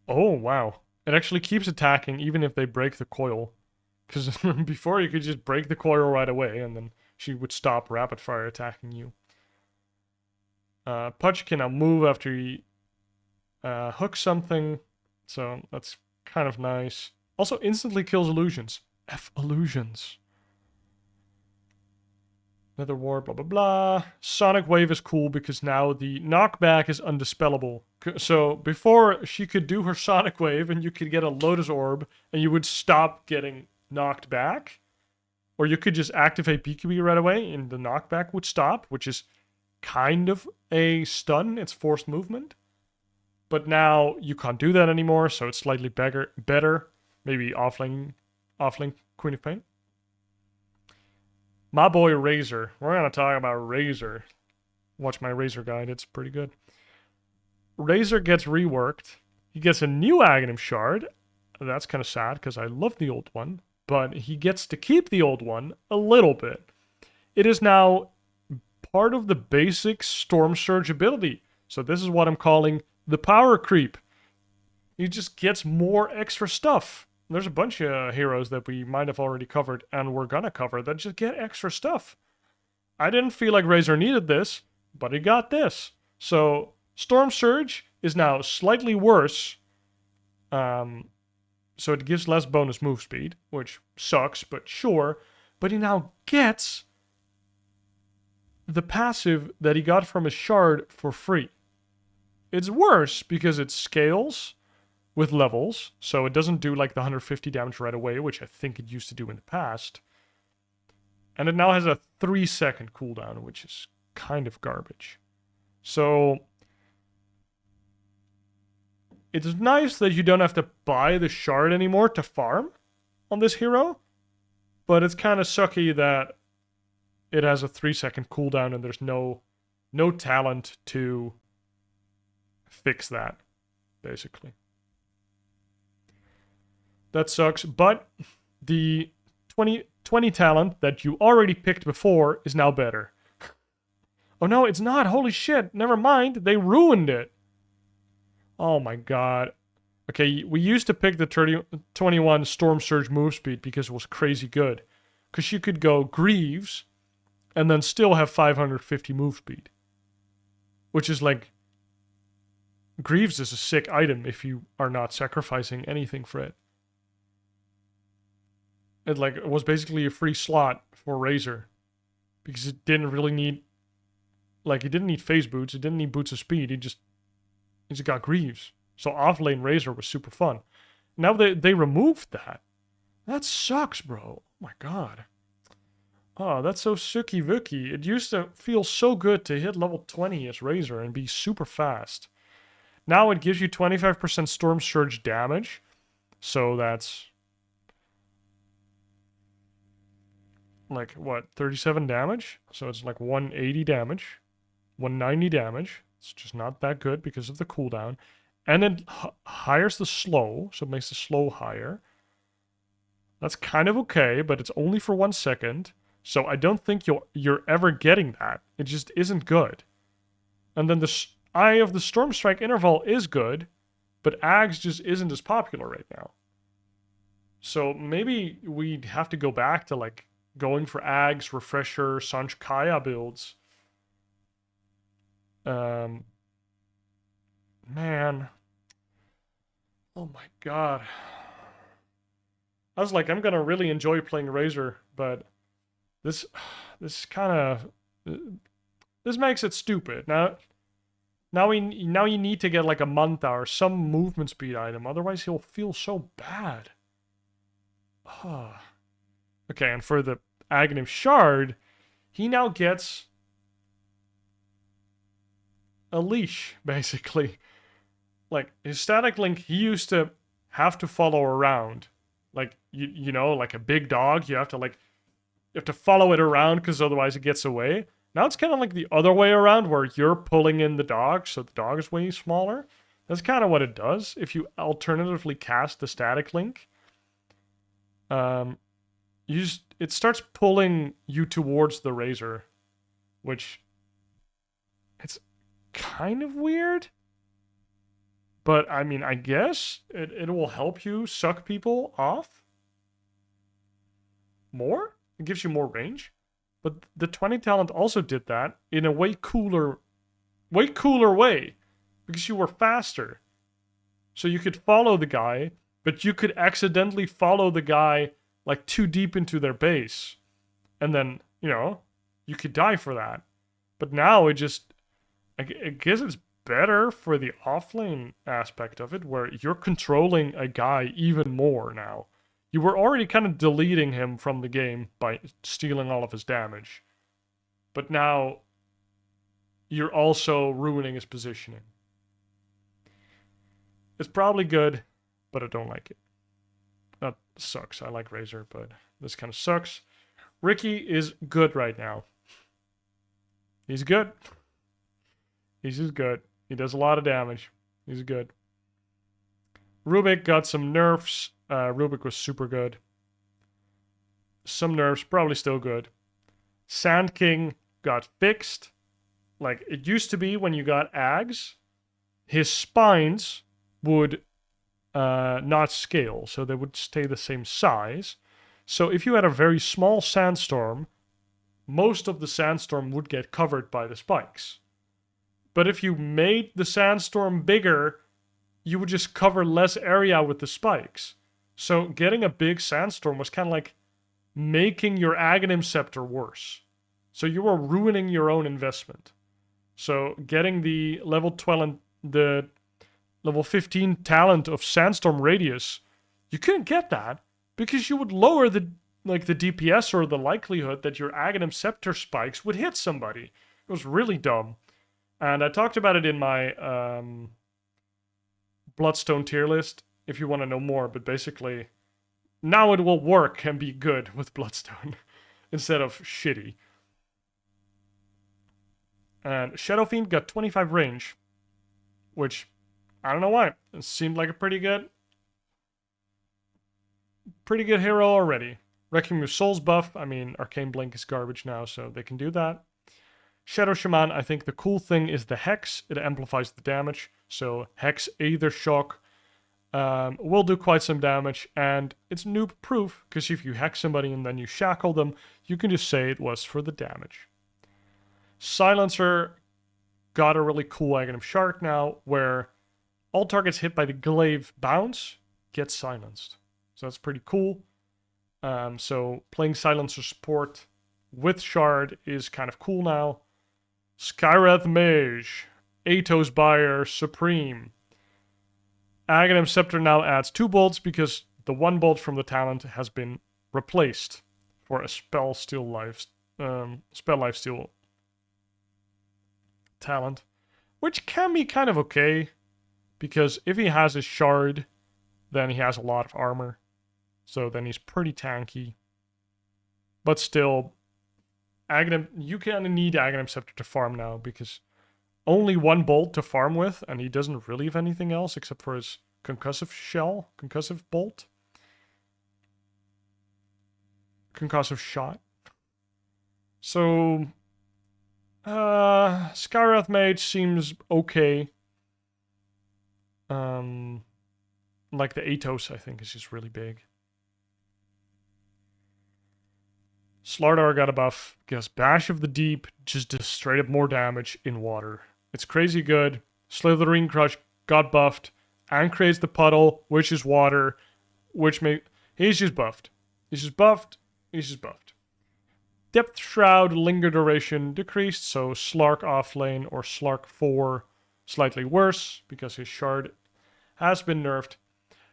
Oh, wow. It actually keeps attacking even if they break the coil. Because before you could just break the coil right away and then she would stop rapid fire attacking you. Pudge can now move after he hooks something. So that's kind of nice. Also instantly kills illusions. F illusions. Nether War, blah blah blah. Sonic Wave is cool because now the knockback is undispellable. So before she could do her Sonic Wave and you could get a Lotus Orb and you would stop getting knocked back. Or you could just activate BKB right away and the knockback would stop, which is kind of a stun. It's forced movement. But now you can't do that anymore, so it's slightly better. Maybe offlane Queen of Pain. My boy Razor. We're going to talk about Razor. Watch my Razor guide. It's pretty good. Razor gets reworked. He gets a new Aghanim Shard. That's kind of sad because I love the old one. But he gets to keep the old one a little bit. It is now part of the basic Storm Surge ability. So this is what I'm calling the power creep. He just gets more extra stuff. There's a bunch of heroes that we might have already covered and we're gonna cover that just get extra stuff. I didn't feel like Razor needed this, but he got this. So Storm Surge is now slightly worse. So it gives less bonus move speed, which sucks, but sure. But he now gets the passive that he got from his shard for free. it's worse because it scales with levels, so it doesn't do like the 150 damage right away, which I think it used to do in the past. And it now has a 3-second cooldown, which is kind of garbage. So it's nice that you don't have to buy the shard anymore to farm on this hero, but it's kind of sucky that it has a 3-second cooldown and there's no talent to fix that, basically. That sucks, but the 20 talent that you already picked before is now better. Oh no, it's not. Holy shit. Never mind. They ruined it. Oh my god. Okay, we used to pick the 21 Storm Surge move speed because it was crazy good. Because you could go Greaves and then still have 550 move speed. Which is like... Greaves is a sick item if you are not sacrificing anything for it. It was basically a free slot for Razor. Because it didn't really need... Like, it didn't need phase boots. It didn't need boots of speed. It just got Greaves. So off-lane Razor was super fun. Now they removed that. That sucks, bro. Oh my god. Oh, that's so sucky-vucky. It used to feel so good to hit level 20 as Razor and be super fast. Now it gives you 25% Storm Surge damage. So that's... like, what, 37 damage? So it's like 180 damage. 190 damage. It's just not that good because of the cooldown. And it hires the slow, so it makes the slow higher. That's kind of okay, but it's only for 1 second. So I don't think you're ever getting that. It just isn't good. And then the Eye of the Storm Strike interval is good, but Ags just isn't as popular right now. So maybe we'd have to go back to like going for Ags, Refresher, Sanj Kaya builds. Man. Oh my god. I was like, I'm gonna really enjoy playing Razor, but this kind of... This makes it stupid. Now you need to get like a Manta or some movement speed item, otherwise he'll feel so bad. Okay, and for the Aghanim Shard, he now gets a leash, basically. Like, his static link, he used to have to follow around. Like, you know, like a big dog, you have to follow it around because otherwise it gets away. Now it's kind of like the other way around where you're pulling in the dog, so the dog is way smaller. That's kind of what it does if you alternatively cast the static link. It starts pulling you towards the Razor, which it's kind of weird. But I mean, I guess it will help you suck people off more. It gives you more range. But the 20 talent also did that in a way cooler way. Because you were faster. So you could follow the guy, but you could accidentally follow the guy like too deep into their base. And then, you know, you could die for that. But now I guess it's better for the offlane aspect of it, where you're controlling a guy even more now. You were already kind of deleting him from the game by stealing all of his damage. But now you're also ruining his positioning. It's probably good, but I don't like it. That sucks. I like Razor, but this kind of sucks. Ricky is good right now. He's good. He's just good. He does a lot of damage. He's good. Rubik got some nerfs. Rubik was super good. Some nerfs, probably still good. Sand King got fixed. Like, it used to be when you got Ags, his spines would not scale, so they would stay the same size. So if you had a very small sandstorm, most of the sandstorm would get covered by the spikes. But if you made the sandstorm bigger, you would just cover less area with the spikes. So getting a big sandstorm was kind of like making your Aghanim Scepter worse. So you were ruining your own investment. So getting the level the level 15 talent of Sandstorm Radius, you couldn't get that because you would lower the DPS or the likelihood that your Aghanim Scepter spikes would hit somebody. It was really dumb. And I talked about it in my Bloodstone tier list if you want to know more, but basically now it will work and be good with Bloodstone instead of shitty. And Shadow Fiend got 25 range, which I don't know why. It seemed like a pretty good hero already. Wrecking with Souls buff. I mean, Arcane Blink is garbage now, so they can do that. Shadow Shaman, I think the cool thing is the Hex. It amplifies the damage. So Hex, Aether Shock will do quite some damage. And it's noob proof, because if you Hex somebody and then you shackle them, you can just say it was for the damage. Silencer got a really cool Aghanim Shark now, where all targets hit by the glaive bounce get silenced. So that's pretty cool. So playing Silencer support with Shard is kind of cool now. Skywrath Mage, Atos Buyer Supreme. Aghanim Scepter now adds 2 bolts because the 1 bolt from the talent has been replaced for a spell lifesteal talent, which can be kind of okay, because if he has a shard, then he has a lot of armor, so then he's pretty tanky. But still, you kind of need Aghanim Scepter to farm now, because only 1 bolt to farm with, and he doesn't really have anything else except for his concussive bolt, concussive shot. So Skywrath Mage seems okay. Like the Atos, I think, is just really big. Slardar got a buff because Bash of the Deep just does straight up more damage in water. It's crazy good. Slitherine Crush got buffed and creates the puddle, which is water, he's just buffed. He's just buffed. Depth Shroud Linger Duration decreased, so Slark offlane or Slark 4 slightly worse because his shard has been nerfed.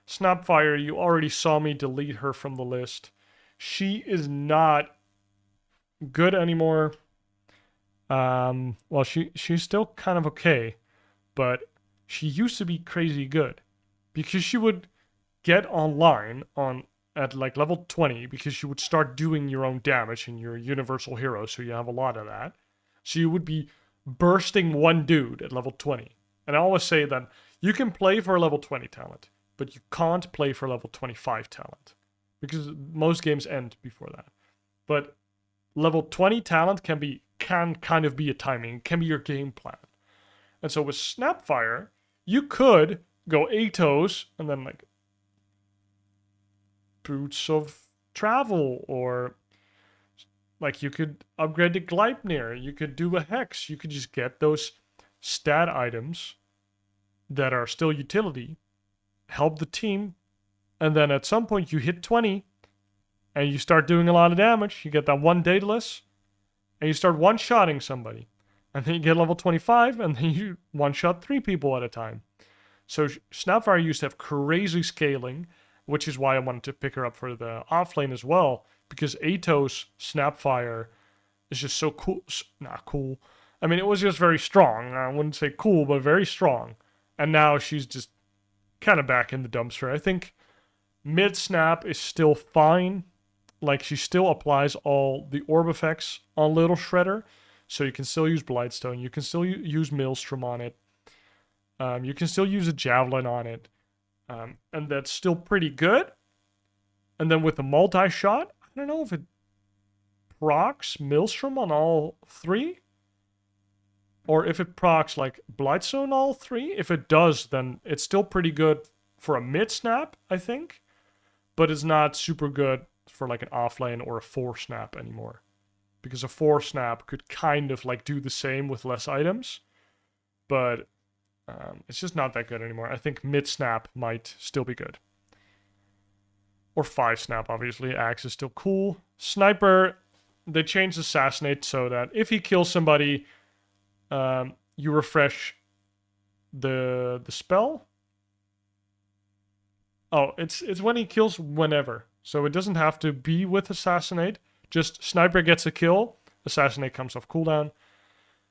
Snapfire, you already saw me delete her from the list. She is not good anymore. Well, she's still kind of okay, but she used to be crazy good because she would get online at like level 20 because you would start doing your own damage and you're a universal hero, so you have a lot of that. So you would be bursting one dude at level 20. And I always say that you can play for a level 20 talent, but you can't play for level 25 talent because most games end before that. But level 20 talent can kind of be a timing, can be your game plan. And so with Snapfire, you could go Atos and then like Boots of Travel, or like you could upgrade to Gleipnir, you could do a Hex, you could just get those stat items that are still utility, help the team, and then at some point you hit 20 and you start doing a lot of damage, you get that 1 Daedalus, and you start one-shotting somebody. And then you get level 25, and then you one-shot 3 people at a time. So Snapfire used to have crazy scaling, which is why I wanted to pick her up for the offlane as well, because Atos Snapfire is just so cool. Not cool. I mean, it was just very strong. I wouldn't say cool, but very strong. And now she's just kind of back in the dumpster. I think mid-snap is still fine. Like, she still applies all the orb effects on Little Shredder, so you can still use Blightstone. You can still use Maelstrom on it. You can still use a Javelin on it. And that's still pretty good. And then with the multi-shot, I don't know if it procs Maelstrom on all 3. Or if it procs like Blightstone on all 3. If it does, then it's still pretty good for a mid-snap, I think. But it's not super good for like an offlane or a 4-snap anymore. Because a 4-snap could kind of like do the same with less items. But it's just not that good anymore. I think mid-snap might still be good. Or 5-snap, obviously. Axe is still cool. Sniper, they changed Assassinate so that if he kills somebody, you refresh the spell. Oh, it's when he kills whenever. So it doesn't have to be with assassinate. Just sniper gets a kill, assassinate comes off cooldown.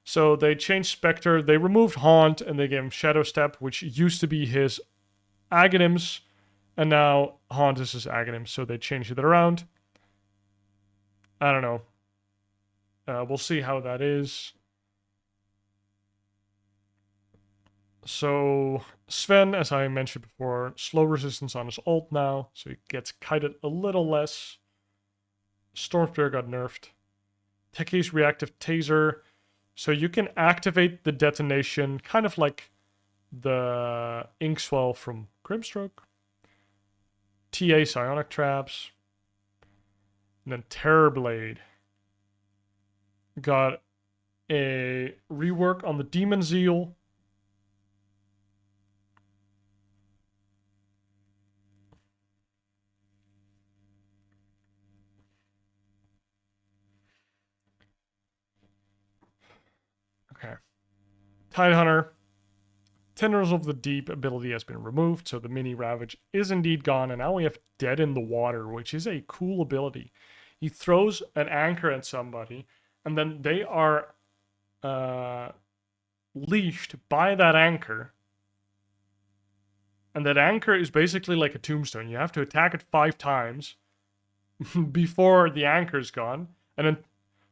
So they changed Spectre, they removed Haunt, and they gave him Shadow Step, which used to be his Aghanims, and now Haunt is his Aghanims, so they changed it around. I don't know. We'll see how that is. So Sven, as I mentioned before, slow resistance on his ult now, so he gets kited a little less. Stormspear got nerfed. Techi's reactive taser, so you can activate the detonation, kind of like the Inkswell from Grimstroke. TA psionic traps. And then Terrorblade got a rework on the Demon Zeal. Okay. Tidehunter. Tendrils of the Deep ability has been removed, so the mini Ravage is indeed gone, and now we have Dead in the Water, which is a cool ability. He throws an anchor at somebody, and then they are leashed by that anchor. And that anchor is basically like a tombstone. You have to attack it 5 times before the anchor is gone. And then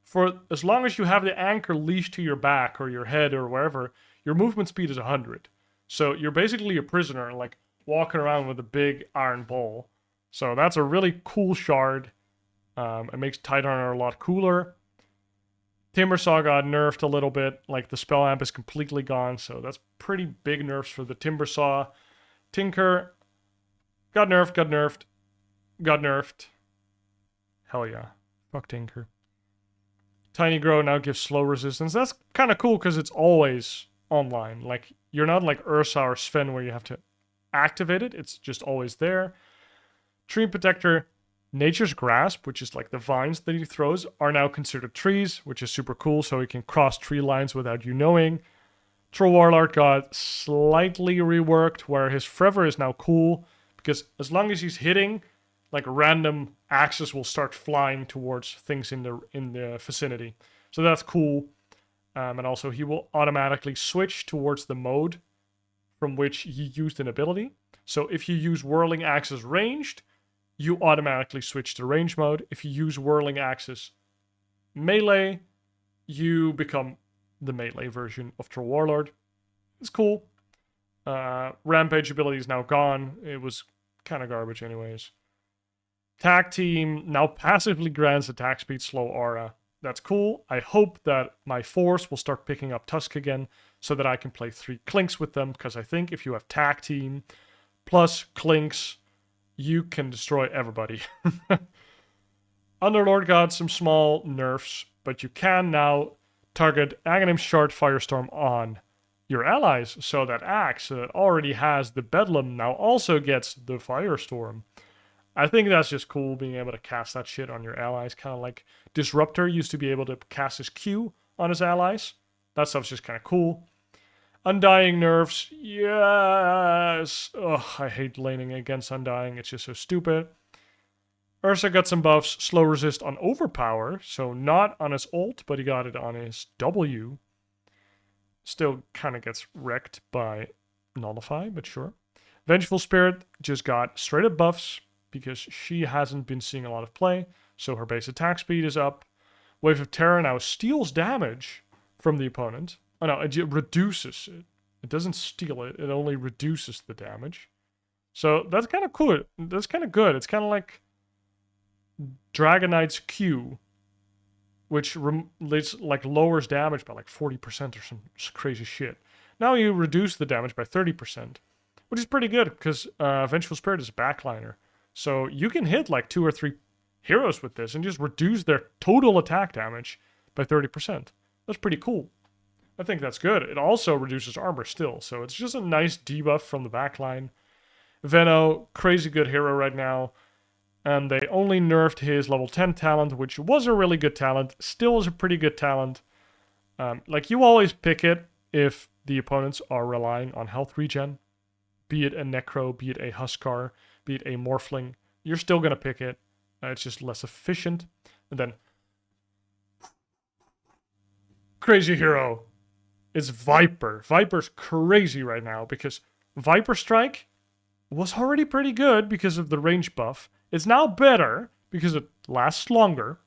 for as long as you have the anchor leashed to your back or your head or wherever, your movement speed is 100. So you're basically a prisoner, like walking around with a big iron ball. So that's a really cool shard. It makes Tidehunter a lot cooler. Timbersaw got nerfed a little bit, like the spell amp is completely gone, so that's pretty big nerfs for the Timbersaw. Tinker got nerfed, got nerfed, got nerfed. Hell yeah. Fuck Tinker. Tiny Grow now gives slow resistance. That's kind of cool because it's always online. Like, you're not like Ursa or Sven where you have to activate it. It's just always there. Tree Protector, Nature's Grasp, which is like the vines that he throws, are now considered trees, which is super cool, so he can cross tree lines without you knowing. Troll Warlord got slightly reworked, where his Forever is now cool, because as long as he's hitting, like random axes will start flying towards things in the vicinity. So that's cool. And also he will automatically switch towards the mode from which he used an ability. So if you use Whirling Axes ranged, you automatically switch to range mode. If you use Whirling Axes melee, you become the melee version of Troll Warlord. It's cool. Rampage ability is now gone. It was kind of garbage anyways. Tag Team now passively grants attack speed, slow aura. That's cool. I hope that my Force will start picking up Tusk again so that I can play 3 Clinks with them, because I think if you have Tag Team plus Clinks, you can destroy everybody. Underlord got some small nerfs, but you can now target Aghanim Shard Firestorm on your allies, so that Axe that already has the Bedlam now also gets the Firestorm. I think that's just cool, being able to cast that shit on your allies, kind of like Disruptor used to be able to cast his Q on his allies. That stuff's just kind of cool. Undying nerfs, yes! Ugh, I hate laning against Undying, it's just so stupid. Ursa got some buffs, slow resist on Overpower, so not on his ult, but he got it on his W. Still kind of gets wrecked by Nullify, but sure. Vengeful Spirit just got straight up buffs, because she hasn't been seeing a lot of play, so her base attack speed is up. Wave of Terror now steals damage from the opponent. Oh no, it reduces it. It doesn't steal it, it only reduces the damage. So that's kind of cool. That's kind of good. It's kind of like Dragon Knight's Q, which like lowers damage by like 40% or some crazy shit. Now you reduce the damage by 30%, which is pretty good, because Vengeful Spirit is a backliner. So you can hit like 2 or 3 heroes with this and just reduce their total attack damage by 30%. That's pretty cool. I think that's good. It also reduces armor still, so it's just a nice debuff from the backline. Venno, crazy good hero right now. And they only nerfed his level 10 talent, which was a really good talent. Still is a pretty good talent. Like, you always pick it if the opponents are relying on health regen, be it a Necro, be it a Huskar, be it a Morphling, you're still going to pick it. It's just less efficient. And then crazy hero is Viper. Viper's crazy right now because Viper Strike was already pretty good because of the range buff. It's now better because it lasts longer.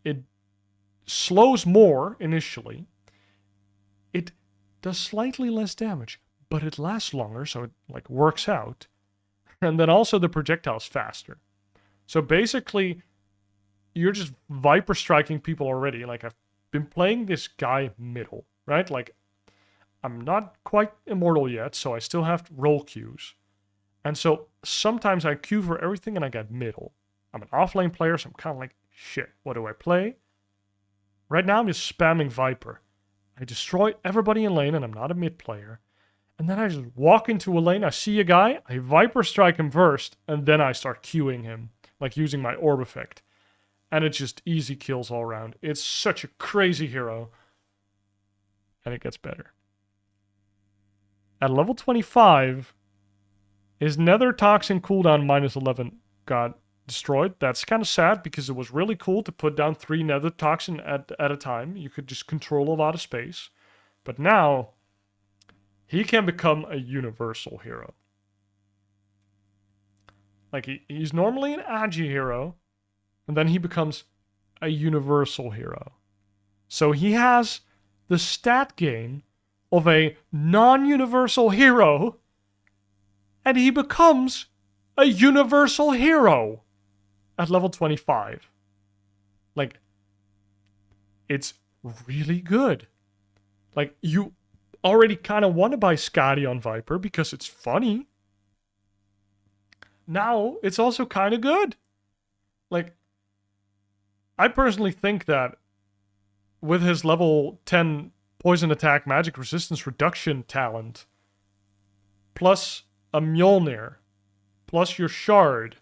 It slows more initially. It does slightly less damage, but it lasts longer, so it like works out. And then also the projectile's faster. So basically, you're just Viper striking people already. Like, I've been playing this guy middle, right? Like, I'm not quite immortal yet, so I still have roll queues. And so sometimes I queue for everything and I get middle. I'm an offlane player, so I'm kind of like, shit, what do I play? Right now I'm just spamming Viper. I destroy everybody in lane and I'm not a mid player. And then I just walk into a lane, I see a guy, I Viper strike him first, and then I start queuing him, like using my orb effect. And it's just easy kills all around. It's such a crazy hero. And it gets better. At level 25, his Nether Toxin cooldown -11 got destroyed. That's kind of sad because it was really cool to put down 3 Nether Toxin at a time. You could just control a lot of space. But now, he can become a universal hero. Like, he's normally an agi hero, and then he becomes a universal hero. So he has the stat gain of a non-universal hero, and he becomes a universal hero at level 25. Like, it's really good. Like, you already kind of want to buy Skadi on Viper because it's funny. Now, it's also kind of good. Like, I personally think that with his level 10 poison attack magic resistance reduction talent, plus a Mjolnir, plus your shard,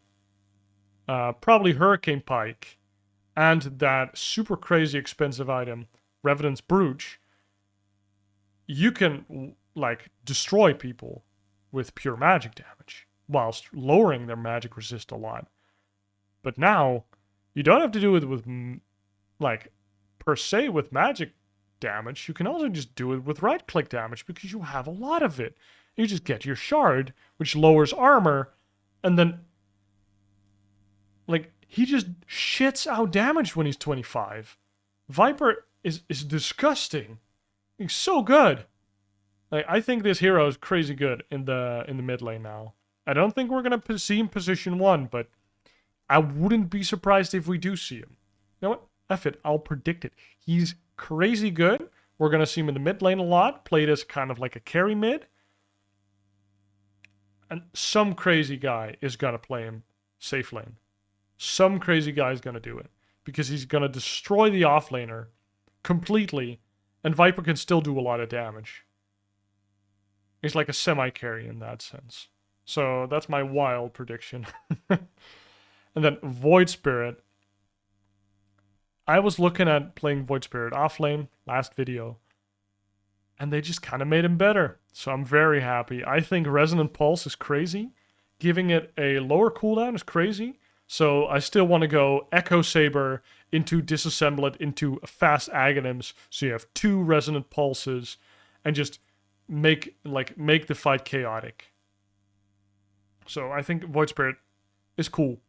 probably Hurricane Pike, and that super crazy expensive item, Revenant's Brooch, you can, like, destroy people with pure magic damage, whilst lowering their magic resist a lot. But now, you don't have to do it with, like, per se with magic damage. You can also just do it with right-click damage because you have a lot of it. You just get your shard, which lowers armor, and then, like, he just shits out damage when he's 25. Viper is disgusting. He's so good. Like, I think this hero is crazy good in the mid lane now. I don't think we're gonna see him position 1, but I wouldn't be surprised if we do see him. You know what? F it. I'll predict it. He's crazy good. We're gonna see him in the mid lane a lot, played as kind of like a carry mid. And some crazy guy is gonna play him safe lane. Some crazy guy is gonna do it. Because he's gonna destroy the offlaner completely, and Viper can still do a lot of damage. He's like a semi-carry in that sense. So that's my wild prediction. And then Void Spirit. I was looking at playing Void Spirit offlane last video, and they just kind of made him better. So I'm very happy. I think Resonant Pulse is crazy. Giving it a lower cooldown is crazy. So I still want to go Echo Saber into disassemble it into fast Aghanims. So you have 2 Resonant Pulses and just make the fight chaotic. So I think Void Spirit is cool.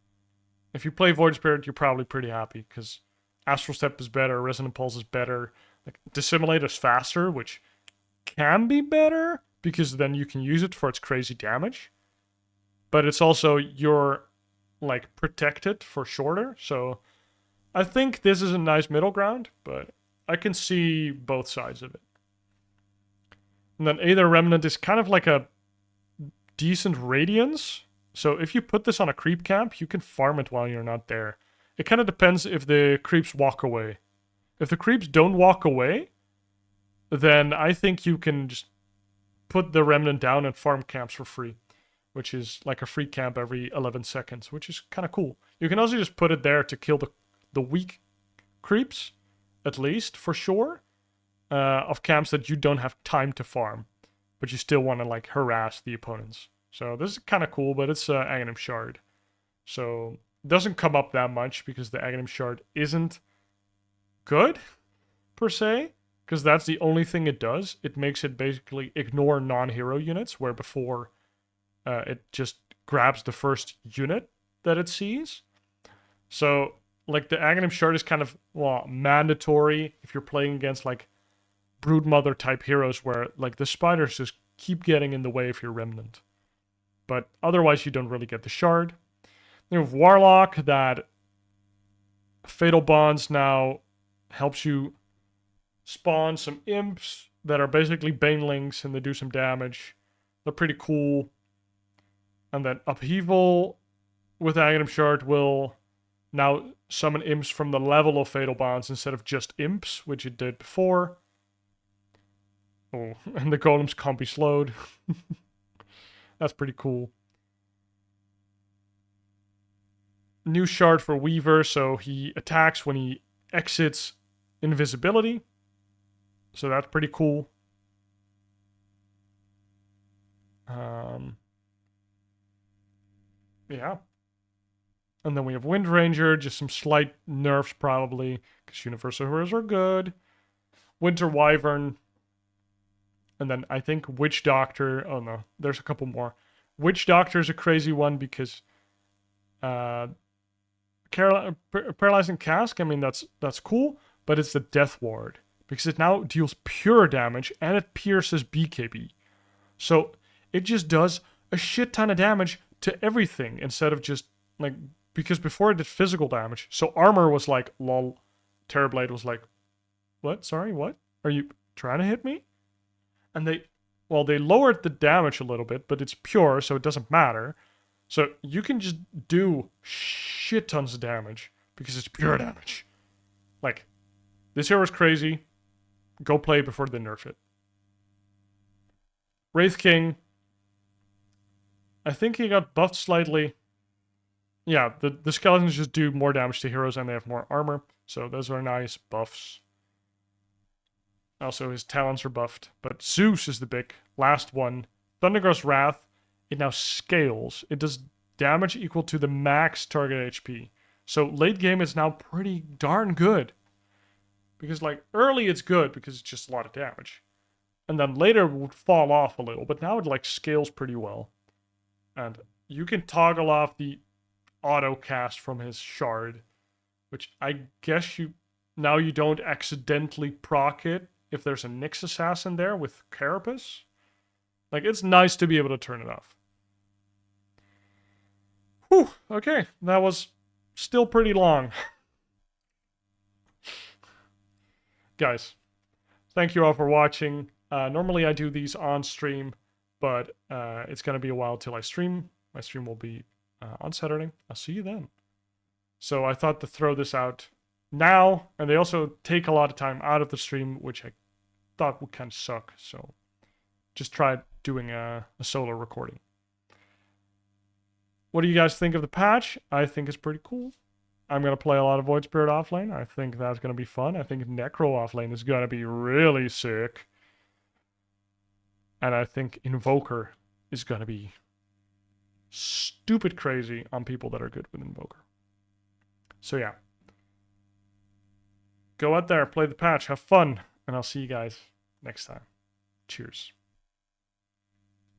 If you play Void Spirit, you're probably pretty happy because Astral Step is better, Resonant Pulse is better, like Dissimulate is faster, which can be better because then you can use it for its crazy damage. But it's also you're like protected for shorter. So I think this is a nice middle ground, but I can see both sides of it. And then Aether Remnant is kind of like a decent radiance. So if you put this on a creep camp, you can farm it while you're not there. It kind of depends if the creeps walk away. If the creeps don't walk away, then I think you can just put the Remnant down and farm camps for free, which is like a free camp every 11 seconds, which is kind of cool. You can also just put it there to kill the weak creeps, at least, for sure. of camps that you don't have time to farm, but you still want to like harass the opponents. So this is kind of cool, but it's Aghanim Shard. So it doesn't come up that much because the Aghanim Shard isn't good, per se, because that's the only thing it does. It makes it basically ignore non-hero units, where before it just grabs the first unit that it sees. So, like, the Aghanim Shard is kind of, well, mandatory if you're playing against, like, Broodmother type heroes where, like, the spiders just keep getting in the way of your Remnant. But otherwise, you don't really get the Shard. You have Warlock, that Fatal Bonds now helps you spawn some imps that are basically banelings and they do some damage. They're pretty cool. And then Upheaval with Aghanim Shard will now summon imps from the level of Fatal Bonds instead of just imps, which it did before. Oh, and the golems can't be slowed. That's pretty cool. New shard for Weaver, so he attacks when he exits invisibility. So that's pretty cool. Yeah. And then we have Wind Ranger, just some slight nerfs probably, because Universal Heroes are good. Winter Wyvern. And then I think Witch Doctor. Oh no, there's a couple more. Witch Doctor is a crazy one because Paralyzing Cask, I mean, that's cool, but it's the Death Ward. Because it now deals pure damage and it pierces BKB. So it just does a shit ton of damage to everything instead of just, like, because before it did physical damage. So Armor was like, lol. Terrorblade was like, what? Sorry, what? Are you trying to hit me? And they lowered the damage a little bit, but it's pure, so it doesn't matter. So you can just do shit tons of damage because it's pure damage. Like, this hero is crazy. Go play before they nerf it. Wraith King. I think he got buffed slightly. Yeah, the skeletons just do more damage to heroes and they have more armor. So those are nice buffs. Also, his talents are buffed. But Zeus is the big last one. Thundergirl's Wrath. It now scales. It does damage equal to the max target HP. So late game is now pretty darn good. Because, like, early it's good because it's just a lot of damage. And then later it would fall off a little. But now it, like, scales pretty well. And you can toggle off the auto cast from his shard. Which I guess you don't accidentally proc it if there's a Nyx Assassin there with Carapace. Like, it's nice to be able to turn it off. Whew, okay. That was still pretty long. Guys, thank you all for watching. Normally I do these on stream, but it's going to be a while till I stream. My stream will be on Saturday. I'll see you then. So I thought to throw this out now, and they also take a lot of time out of the stream, which I thought would kind of suck. So just try doing a solo recording. What do you guys think of the patch? I think it's pretty cool. I'm going to play a lot of Void Spirit offlane. I think that's going to be fun. I think Necro offlane is going to be really sick. And I think Invoker is going to be stupid crazy on people that are good with Invoker. So yeah. Go out there, play the patch, have fun, and I'll see you guys next time. Cheers.